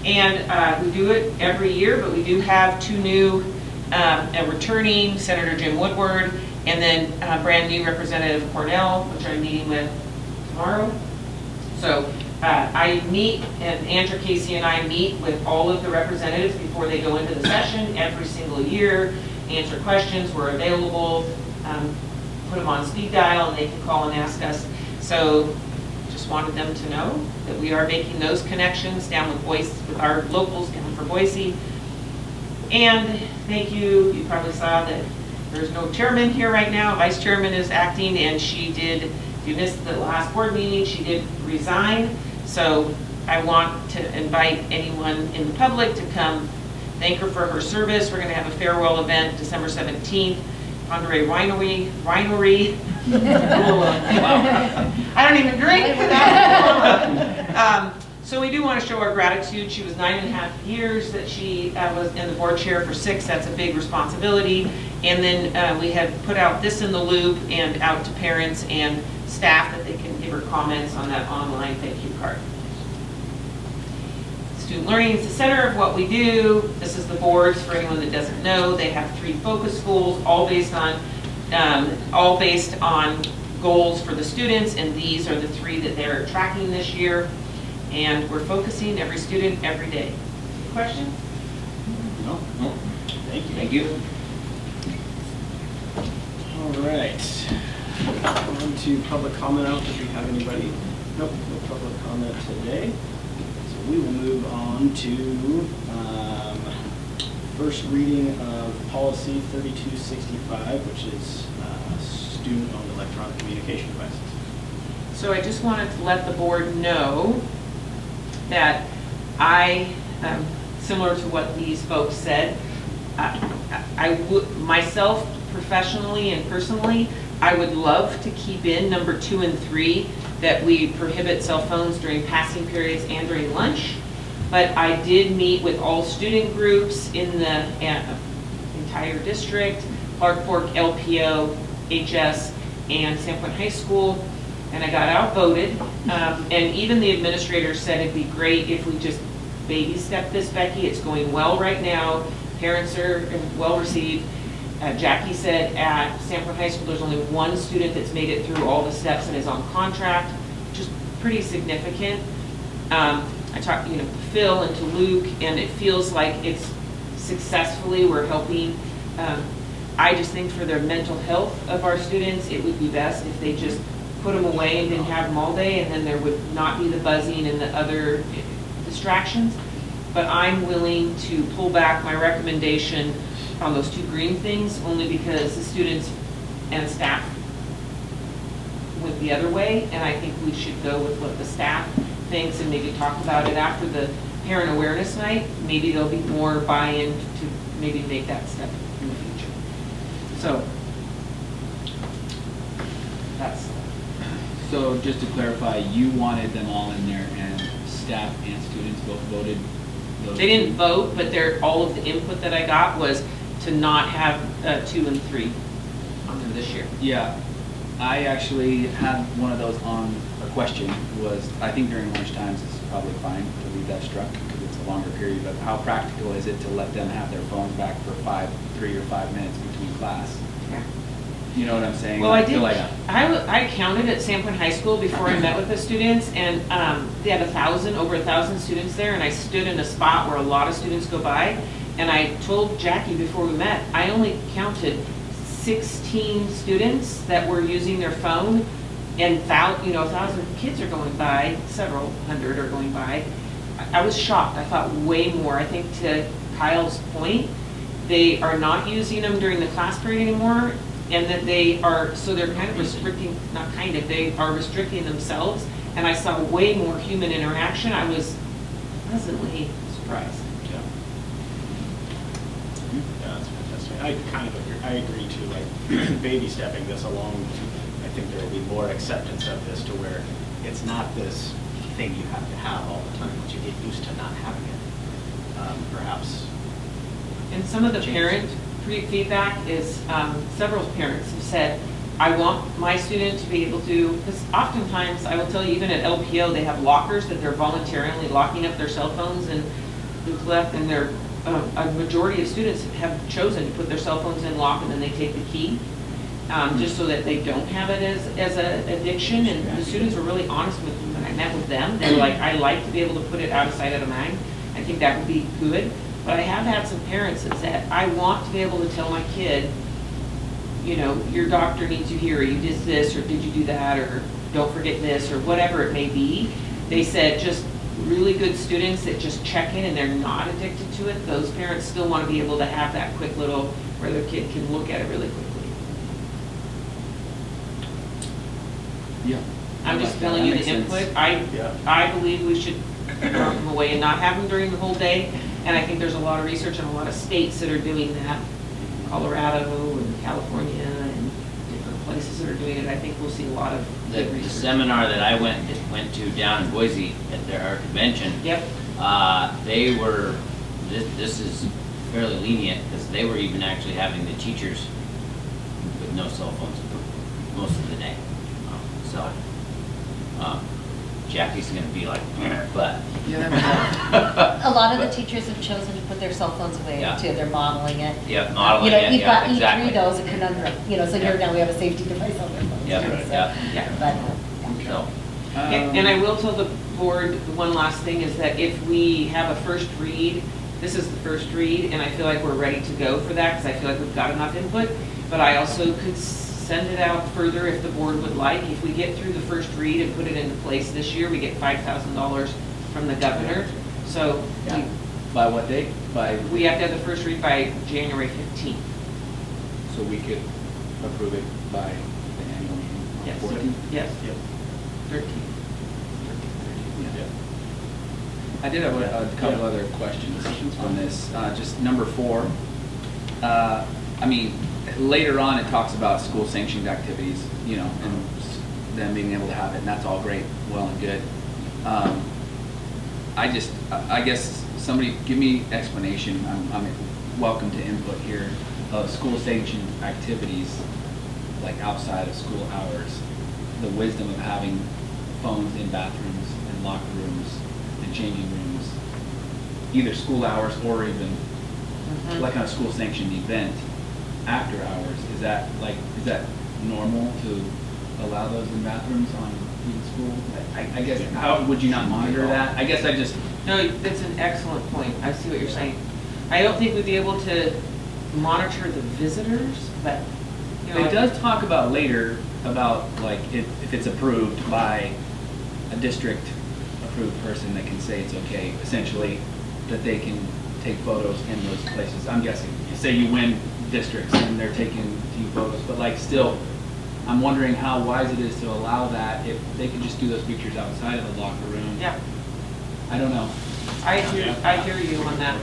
And we do it every year, but we do have 2 new, a returning Senator Jim Woodward, and then brand new Representative Cornell, which I'm meeting with tomorrow. So I meet, and Andrew Casey and I meet with all of the representatives before they go into the session every single year, answer questions. We're available, put them on speed dial, and they can call and ask us. So just wanted them to know that we are making those connections down with our locals down for Boise. And thank you, you probably saw that There's no chairman here right now. Vice chairman is acting, and she did, if you missed the last board meeting, she did resign. So I want to invite anyone in the public to come thank her for her service. We're going to have a farewell event December 17th. Ponderay Winery. I don't even drink. So we do want to show our gratitude. She was 9.5 years that she was in the board chair for 6. That's a big responsibility. And then we have put out this in the loop and out to parents and staff that they can give her comments on that online thank you card. Student learning is the center of what we do. This is the boards for anyone that doesn't know. They have 3 focus goals, all based on goals for the students, and these are the 3 that they're tracking this year. And we're focusing every student every day. Questions? No. Thank you. Thank you. All right. On to public comment. I don't think we have anybody. Nope, no public comment today. So we will move on to first reading of policy 3265, which is student-owned electronic communication devices. So I just wanted to let the board know that I, similar to what these folks said, I would, myself professionally and personally, I would love to keep in number 2 and 3, that we prohibit cell phones during passing periods and during lunch. But I did meet with all student groups in the entire district, Clark Fork, LPO, HS, and Sandpoint High School, and I got outvoted. And even the administrator said it'd be great if we just baby step this, Becky. It's going well right now. Parents are well received. Jackie said at Sandpoint High School there's only 1 student that's made it through all the steps and is on contract, which is pretty significant. I talked to Phil and to Luke, and it feels like it's successfully we're helping. I just think for the mental health of our students, it would be best if they just put them away and didn't have them all day, and then there would not be the buzzing and the other distractions. But I'm willing to pull back my recommendation on those 2 green things, only because the students and staff went the other way, and I think we should go with what the staff thinks and maybe talk about it after the parent awareness night. Maybe there'll be more buy-in to maybe make that step in the future. So that's. So just to clarify, you wanted them all in there, and staff and students both voted? They didn't vote, but all of the input that I got was to not have 2 and 3 on there this year. Yeah, I actually had one of those on a question. Was I think during lunch times it's probably fine to leave that struck because it's a longer period, but how practical is it to let them have their phones back for 3 or 5 minutes between class? Yeah. You know what I'm saying? Well, I did. I counted at Sandpoint High School before I met with the students, and they had over 1,000 students there, and I stood in a spot where a lot of students go by, and I told Jackie before we met, I only counted 16 students that were using their phone, and 1,000 kids are going by, several hundred are going by. I was shocked. I thought way more. I think to Kyle's point, they are not using them during the class period anymore, and that they are, so they're kind of restricting, not kind of, they are restricting themselves, and I saw way more human interaction. I was pleasantly surprised. Yeah, that's fantastic. I kind of agree. I agree too, like baby stepping this along, I think there will be more acceptance of this to where it's not this thing you have to have all the time, but you get used to not having it, perhaps. And some of the parent feedback is several parents have said, I want my student to be able to, because oftentimes, I will tell you, even at LPO, they have lockers that they're voluntarily locking up their cell phones and who's left, and they're, a majority of students have chosen to put their cell phones in lock and then they take the key, just so that they don't have it as an addiction. And the students were really honest with me when I met with them. They were like, I like to be able to put it out of sight, out of mind. I think that would be good. But I have had some parents that said, I want to be able to tell my kid, your doctor needs you here, or you did this, or did you do that, or don't forget this, or whatever it may be. They said, just really good students that just check in and they're not addicted to it, those parents still want to be able to have that quick little, where their kid can look at it really quickly. Yeah. I'm just That telling you the makes sense. input. I believe we should throw them away and not have them during the whole day. And I think there's a lot of research in a lot of states that are doing that. Colorado and California and different places that are doing it. I think we'll see a lot of good The research. seminar that I went to down in Boise at our convention, Yep. they were, this is fairly lenient, because they were even actually having the teachers with no cell phones most of the day. So, Jackie's gonna be like, but. A lot of the teachers have chosen to put their cell phones away Yeah. too. They're modeling it. Yeah, modeling You know, it, you've yeah, got exactly. each read those a conundrum. You know, so here now we have a safety device on their phones. Yeah, too, so- yeah. But, So, And I will tell the board, one last thing is that if we have a first read, this is the first read, and I feel like we're ready to go for that, because I feel like we've got enough input, but I also could send it out further if the board would like. If we get through the first read and put it into place this year, we get $5,000 from the governor. So Yeah. By what date? By, we have to have the first read by January 15th. so we could approve it by the annual meeting on Yes. 14th? Yes. 13th. I did have a couple other questions on this. Just number 4. I mean, later on it talks about school sanctioned activities, you know, and them being able to have it, and that's all great, well and good. I guess somebody give me explanation. I'm welcome to input here of school sanctioned activities, like outside of school hours. The wisdom of having phones in bathrooms and locker rooms and changing rooms, either school hours or even like on a school sanctioned event after hours. Is that normal to allow those in bathrooms on even school? I guess, how would you not monitor that? I guess I just. No, that's an excellent point. I see what you're saying. I don't think we'd be able to monitor the visitors, but, you know. It does talk about later about like if it's approved by a district approved person that can say it's okay, essentially, that they can take photos in those places. I'm guessing, say you win districts and they're taking a few photos, but like still, I'm wondering how wise it is to allow that if they can just do those pictures outside of the locker room. Yeah. I don't know. I hear you on that.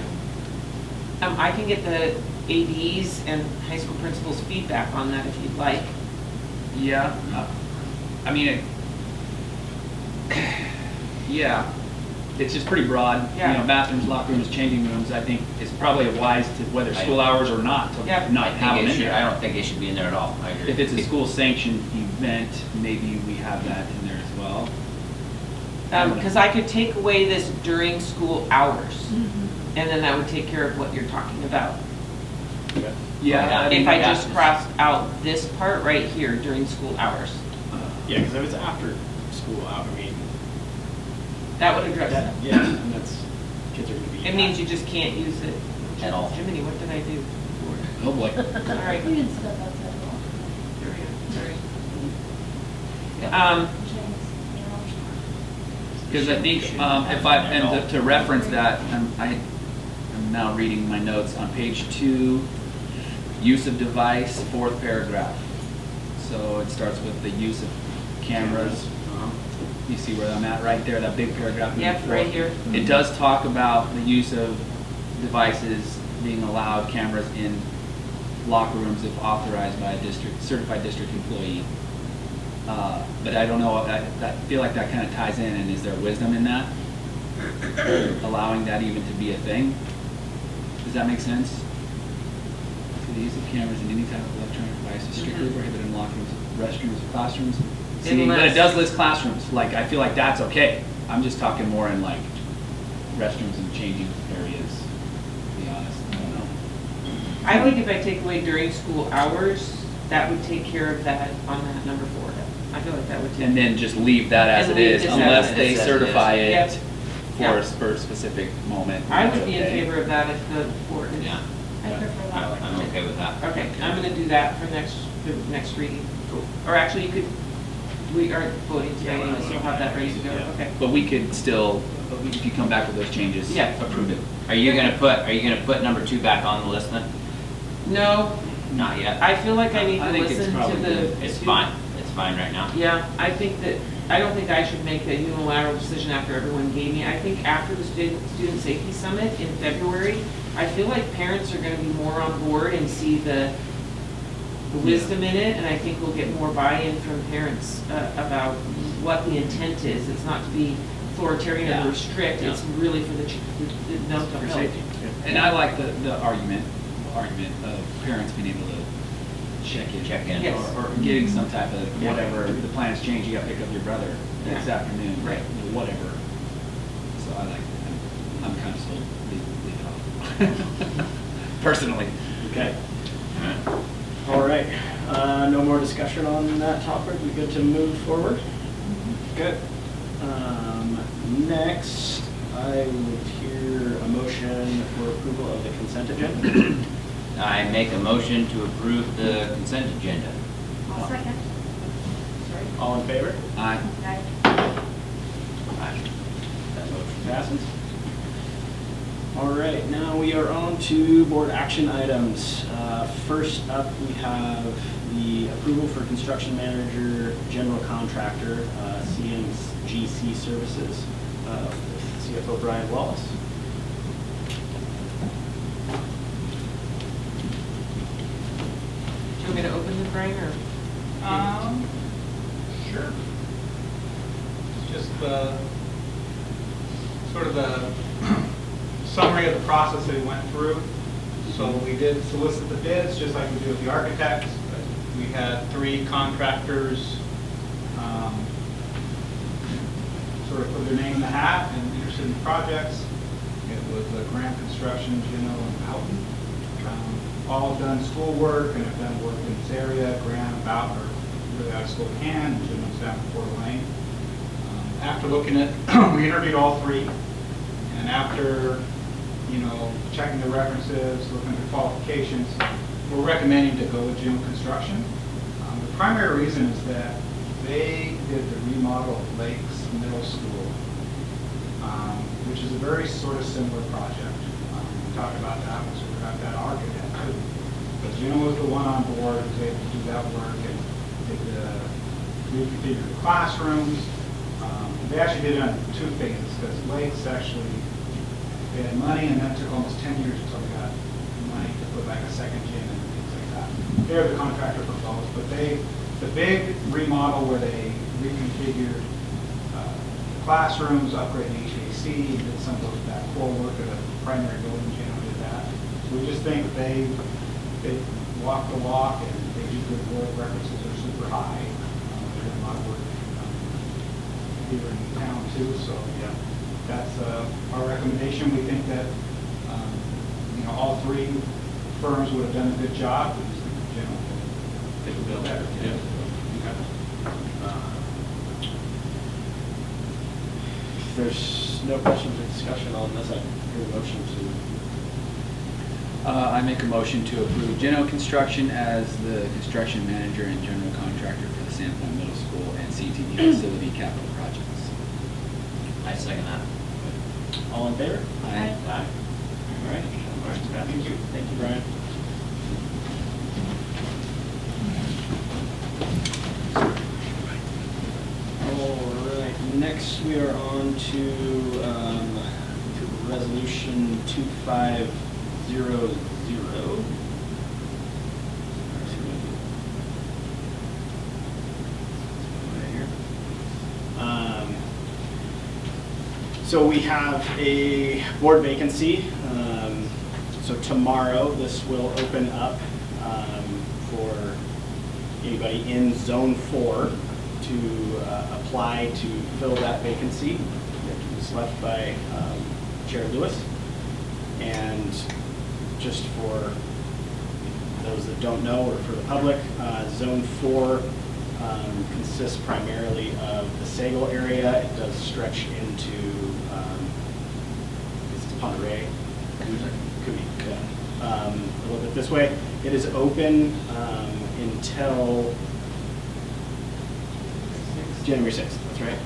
I can get the ADs and high school principals' feedback on that if you'd like. Yeah. I mean, yeah. It's just pretty broad. Yeah. You know, bathrooms, locker rooms, changing rooms. I think it's probably wise to, whether school hours or not, to not have them in there. I don't think it should be in there at all. I agree. If it's a school sanctioned event, maybe we have that in there as well. Because I could take away this during school hours, and then that would take care of what you're talking about. Yeah. If I just crossed out this part right here during school hours. Yeah, because if it's after school out, I mean. That would address that. Yeah, and that's, kids are going to be. It means you just can't use it. At all. Jiminy, what did I do? Oh boy. All right. You didn't step outside at all. Here we go. Sorry. Because I think to reference that, I'm now reading my notes on page 2, use of device, 4th paragraph. So it starts with the use of cameras. You see where I'm at right there, that big paragraph. Yep, right here. It does talk about the use of devices being allowed, cameras in locker rooms if authorized by a certified district employee. But I don't know, I feel like that kind of ties in, and is there wisdom in that? Allowing that even to be a thing? Does that make sense? So the use of cameras in any type of electronic device is strictly prohibited in locker rooms, restrooms, classrooms. See, but it does list classrooms. Like, I feel like that's okay. I'm just talking more in like restrooms and changing areas, to be honest. I don't know. I think if I take away during school hours, that would take care of that on that number 4. I feel like that would take. And then just leave that as it is, unless they certify it for a specific moment. I would be in favor of that if the board is. Yeah. I prefer that. I'm okay with that. Okay, I'm going to do that for the next reading. Cool. Or actually, we aren't voting today, so we'll have that ready to go. Okay. But we could still if you come back with those changes, Yeah. approve it. Are you gonna put number 2 back on the list then? No, Not yet. I feel like I need I to think it's listen to probably the. good. It's fine. It's fine right now. Yeah, I don't think I should make a unilateral decision after everyone gave me. I think after the Student Safety Summit in February, I feel like parents are gonna be more on board and see the wisdom in it, and I think we'll get more buy-in from parents about what the intent is. It's not to be authoritarian and restrict, it's really for the note of health. And I like the argument of parents being able to check in. Yes. Or getting some type of whatever, the plans change, you gotta pick up your brother this afternoon, Right. whatever. So I like, I'm kind of sold, leave it off. Personally. Okay. All right. No more discussion on that topic. We good to move forward? Good. Next, I would hear a motion for approval of the consent agenda. I make a motion to approve the consent agenda. I'll second. All in favor? Aye. Aye. That motion passes. All right, now we are on to board action items. First up, we have the approval for construction manager, general contractor, CMGC services, CFO Brian Wallace. Do you want me to open the Brian, or? Sure. It's just sort of the summary of the process that we went through. So we did solicit the bids, just like we do with the architects. We had 3 contractors sort of put their name in the hat and interested in projects. It was Graham Construction, Gino, and Houghton. All have done school work and have done work in this area. Graham about or really out of Spokane, and Gino's down in Fort Wayne. After looking at, we interviewed all 3, and after checking the references, looking at the qualifications, we're recommending to go with Gino Construction. The primary reason is that they did the remodel of Lakes Middle School, which is a very sort of similar project. We talked about that once we got that architect too. But Gino was the one on board who was able to do that work and did the reconfigure the classrooms. They actually did it on 2 phases because Lakes actually, they had money, and then it took almost 10 years until they got money to put like a second gym and things like that. They're the contractor for both, but the big remodel where they reconfigured classrooms, upgraded HVAC, did some of that core work of the primary building, did that. So we just think they walk the walk and they do good work. References are super high. They did a lot of work here in town too, so yeah. That's our recommendation. We think that all 3 firms would have done a good job. We just think the general fit the bill better. Yeah. If there's no questions or discussion on this, I'd hear a motion to. I make a motion to approve Gino Construction as the construction manager and general contractor for the Sandpoint Middle School and CTV facility capital projects. I second that. All in favor? Aye. Aye. All right. Thank you. Thank you, Brian. All right. Next, we are on to resolution 2500. So we have a board vacancy. So tomorrow, this will open up for anybody in Zone 4 to apply to fill that vacancy. It was left by Chair Lewis. And just for those that don't know, or for the public, Zone 4 consists primarily of the Sagal area. It does stretch into Ponderay, Could be, a little bit this way. It is open until January 6th, that's right.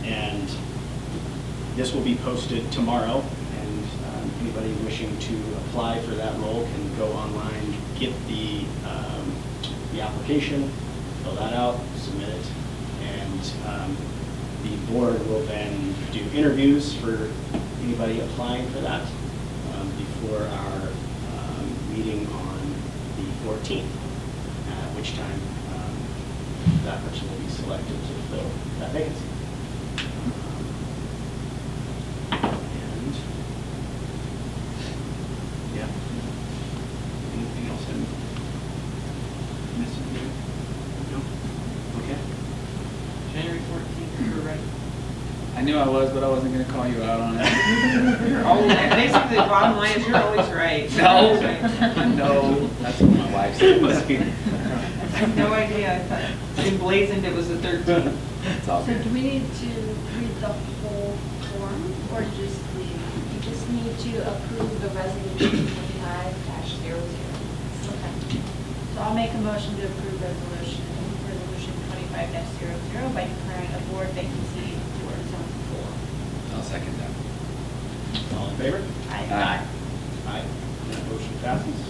And This will be posted tomorrow, and anybody wishing to apply for that role can go online, get the application, fill that out, submit it, and the board will then do interviews for anybody applying for that before our meeting on the 14th, at which time that person will be selected to fill that vacancy. And, yeah. Anything else I'm missing here? No? Okay. January 14th, you were right. I knew I was, but I wasn't gonna call you out on it. You're always, basically, the bottom line is you're always right. No, no, that's what my wife said. I have no idea. I thought emblazoned it was the 13th. It's all So good. do we need to read the whole form or just leave? You just need to approve the resolution 25-00. Okay. So I'll make a motion to approve resolution 25-00 by declaring a board vacancy for zone 4. I'll second that. All in favor? Aye. Aye. Aye. That motion passes.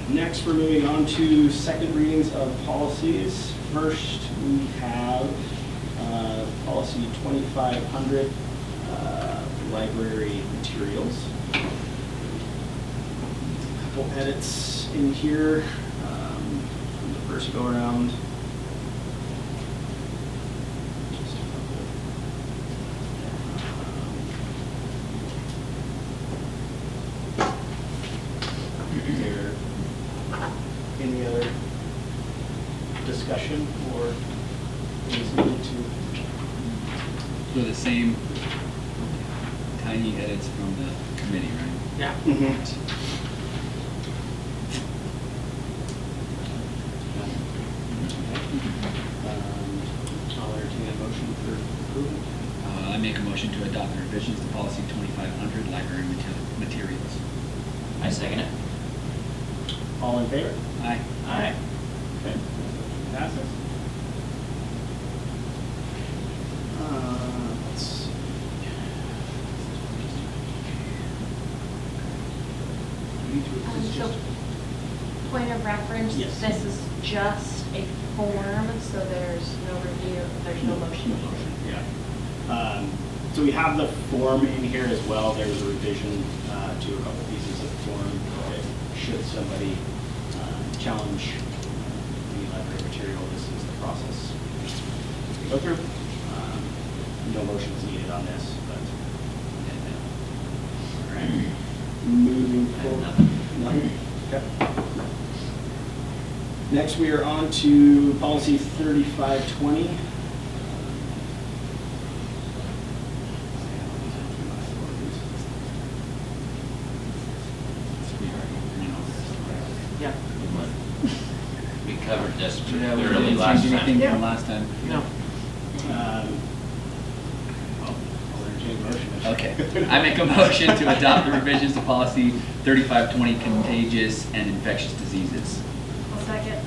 Next, we're moving on to second readings of policies. First, we have policy 2500, library materials. A couple edits in here from the first go around. Just a couple. Is there any other discussion or things needed to? They're the same tiny edits from the committee, right? Yeah. I'll entertain a motion for approval. I make a motion to adopt the revisions to policy 2500, library materials. I second it. All in favor? Aye. Aye. Okay. Passes. Let's see. We need to- is this So, just- point of reference, Yes. this is just a form, so there's no review, there's no motion needed. Yeah. So we have the form in here as well. There's a revision to a couple pieces of the form that should somebody challenge the library material, this is the process to go through. No motions needed on this, but. All right. Moving forward. Nothing? Okay. Next, we are on to policy 3520. Yeah. We covered this Yeah, we thoroughly didn't last change anything time. from last time. No. I'll entertain a motion. Okay. I make a motion to adopt the revisions to policy 3520, contagious and infectious diseases. I'll second.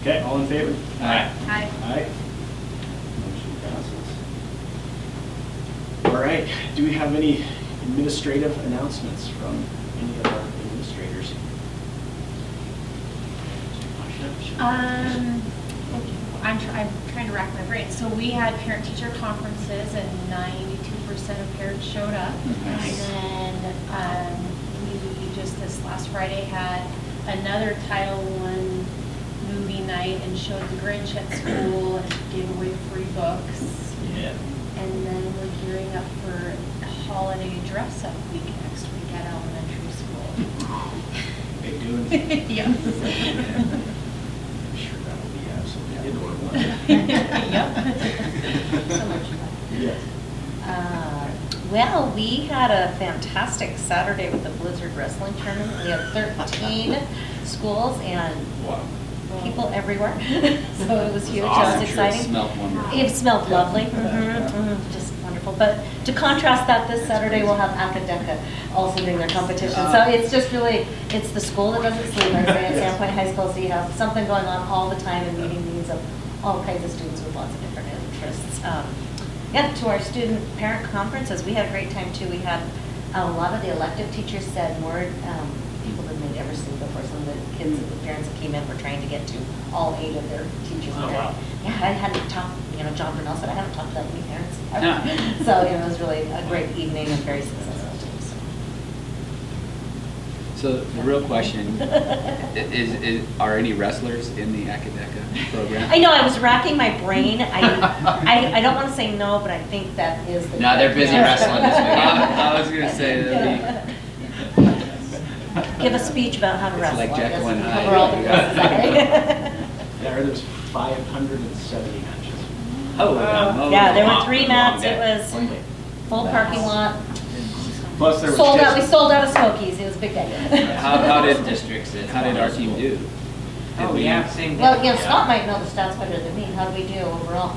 Okay, all in favor? Aye. Aye. Aye. Motion passes. All right, do we have any administrative announcements from any of our administrators? I'm trying to rack my brain. So we had parent-teacher conferences and 92% of parents showed up. Nice. And then we just this last Friday had another Title I movie night and showed The Grinch at school and gave away free books. Yeah. And then we're gearing up for a holiday dress-up week next week at elementary school. Big doing. Yes. I'm sure that'll be absolutely adorable. Yep. So much fun. Yes. Well, we had a fantastic Saturday with the Blizzard Wrestling Tournament. We had 13 schools and people everywhere. So it was huge. It was Awesome. exciting. It smelled wonderful. It smelled lovely. Just wonderful. wonderful. But to contrast that, this Saturday we'll have Academica also doing their competition. So it's just really, it's the school that doesn't sleep, I say, at Sandpoint High School. So you have something going on all the time and meeting needs of all kinds of students with lots of different interests. Yeah, to our student parent conferences, we had a great time too. We had a lot of the elective teachers said more people than they'd ever seen before. Some of the kids and the parents that came in were trying to get to all 8 of their teachers. Oh, wow. Yeah, I hadn't talked, John Burnell said, I haven't talked to that many parents. So, it was really a great evening and very successful too. So the real question is are any wrestlers in the Academica program? I know, I was racking my brain. I don't want to say no, but I think that is the. No, they're busy wrestling this weekend. I was going to say that'd Give a speech about how to wrestle. like Jekyll and Hyde. Cover all the bases, There's 570 matches. Oh, yeah, there were 3 mats. It was full parking lot. Plus there was Sold out. just- We sold out of Smokies. It was a big day. How did districts? How did our team do? Oh, yeah, same. Well, Scott might know the stats better than me. How did we do overall?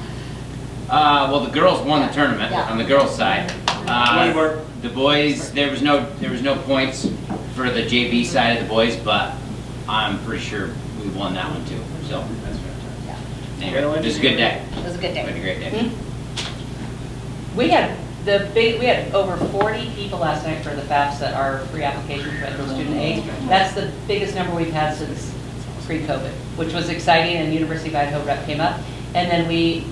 Well, the girls won the tournament Yeah. on the girls' side. One more. The boys, there was no points for the JV side of the boys, but I'm pretty sure we won that one too. So anyway, it was a good day. It was a good day. We had a great day. We had over 40 people last night for the FAFSA, our free application for federal student aid. That's the biggest number we've had since pre-COVID, which was exciting, and University of Idaho rep came up. And then many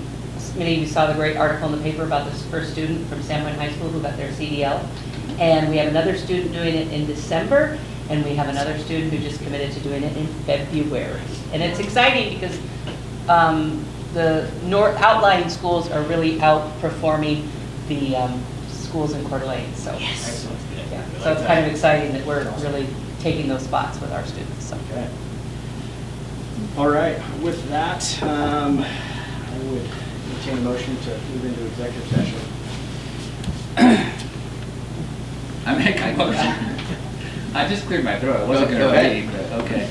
of you saw the great article in the paper about this first student from Sandpoint High School who got their CDL. And we have another student doing it in December, and we have another student who just committed to doing it in February. And it's exciting because the outlying schools are really outperforming the schools in Coeur d'Alene. So, Excellent. yeah. So it's kind of exciting that we're really taking those spots with our students. So. Okay. All right, with that, I would entertain a motion to move into executive session. I make a motion. I just cleared my throat. I wasn't going to read, but okay.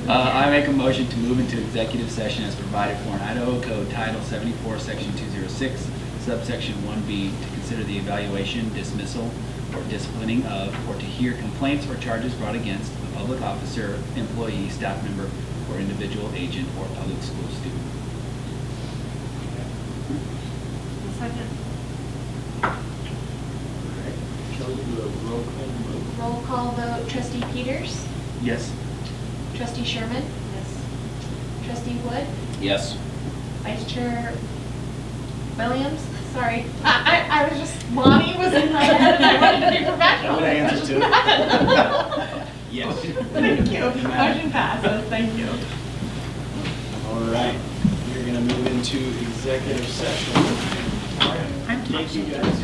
I make a motion to move into executive session as provided for in Idaho Code Title 74, Section 206, subsection 1B, to consider the evaluation, dismissal, or disciplining of, or to hear complaints or charges brought against a public officer, employee, staff member, or individual agent or public school student. Shall we do a roll call vote? Roll call vote, trustee Peters, Yes. trustee Sherman. Yes. Trustee Wood, Yes. vice chair Williams, sorry. I was just, Lonnie was in my head and I wanted to be professional. I'm gonna answer to it. Yes. Thank you, motion passes, thank you. All right, we're gonna move into executive session. Thank you, guys.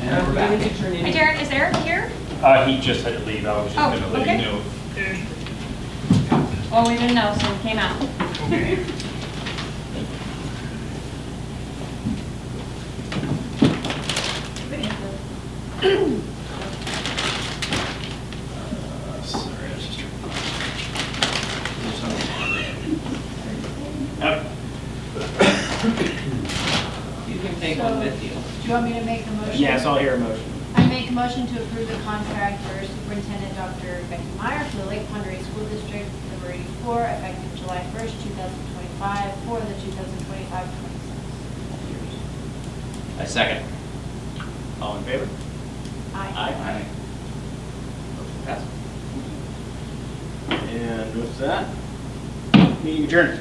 And we're back. Hi, Darren, is Eric here? He just had to leave. I was just Oh, going to let okay. you know. Oh, we didn't know, so we came out. Okay. Sorry, I was just trying You can take one with you. Do you want me to make the motion? Yes, I'll hear a motion. I make a motion to approve the contract for Superintendent Dr. Becky Meyer for the Lake Pondere School District number 84, effective July 1st, 2025, for the 2025-26. I second. All in favor? Aye. Motion passed. And with that, meeting adjourned.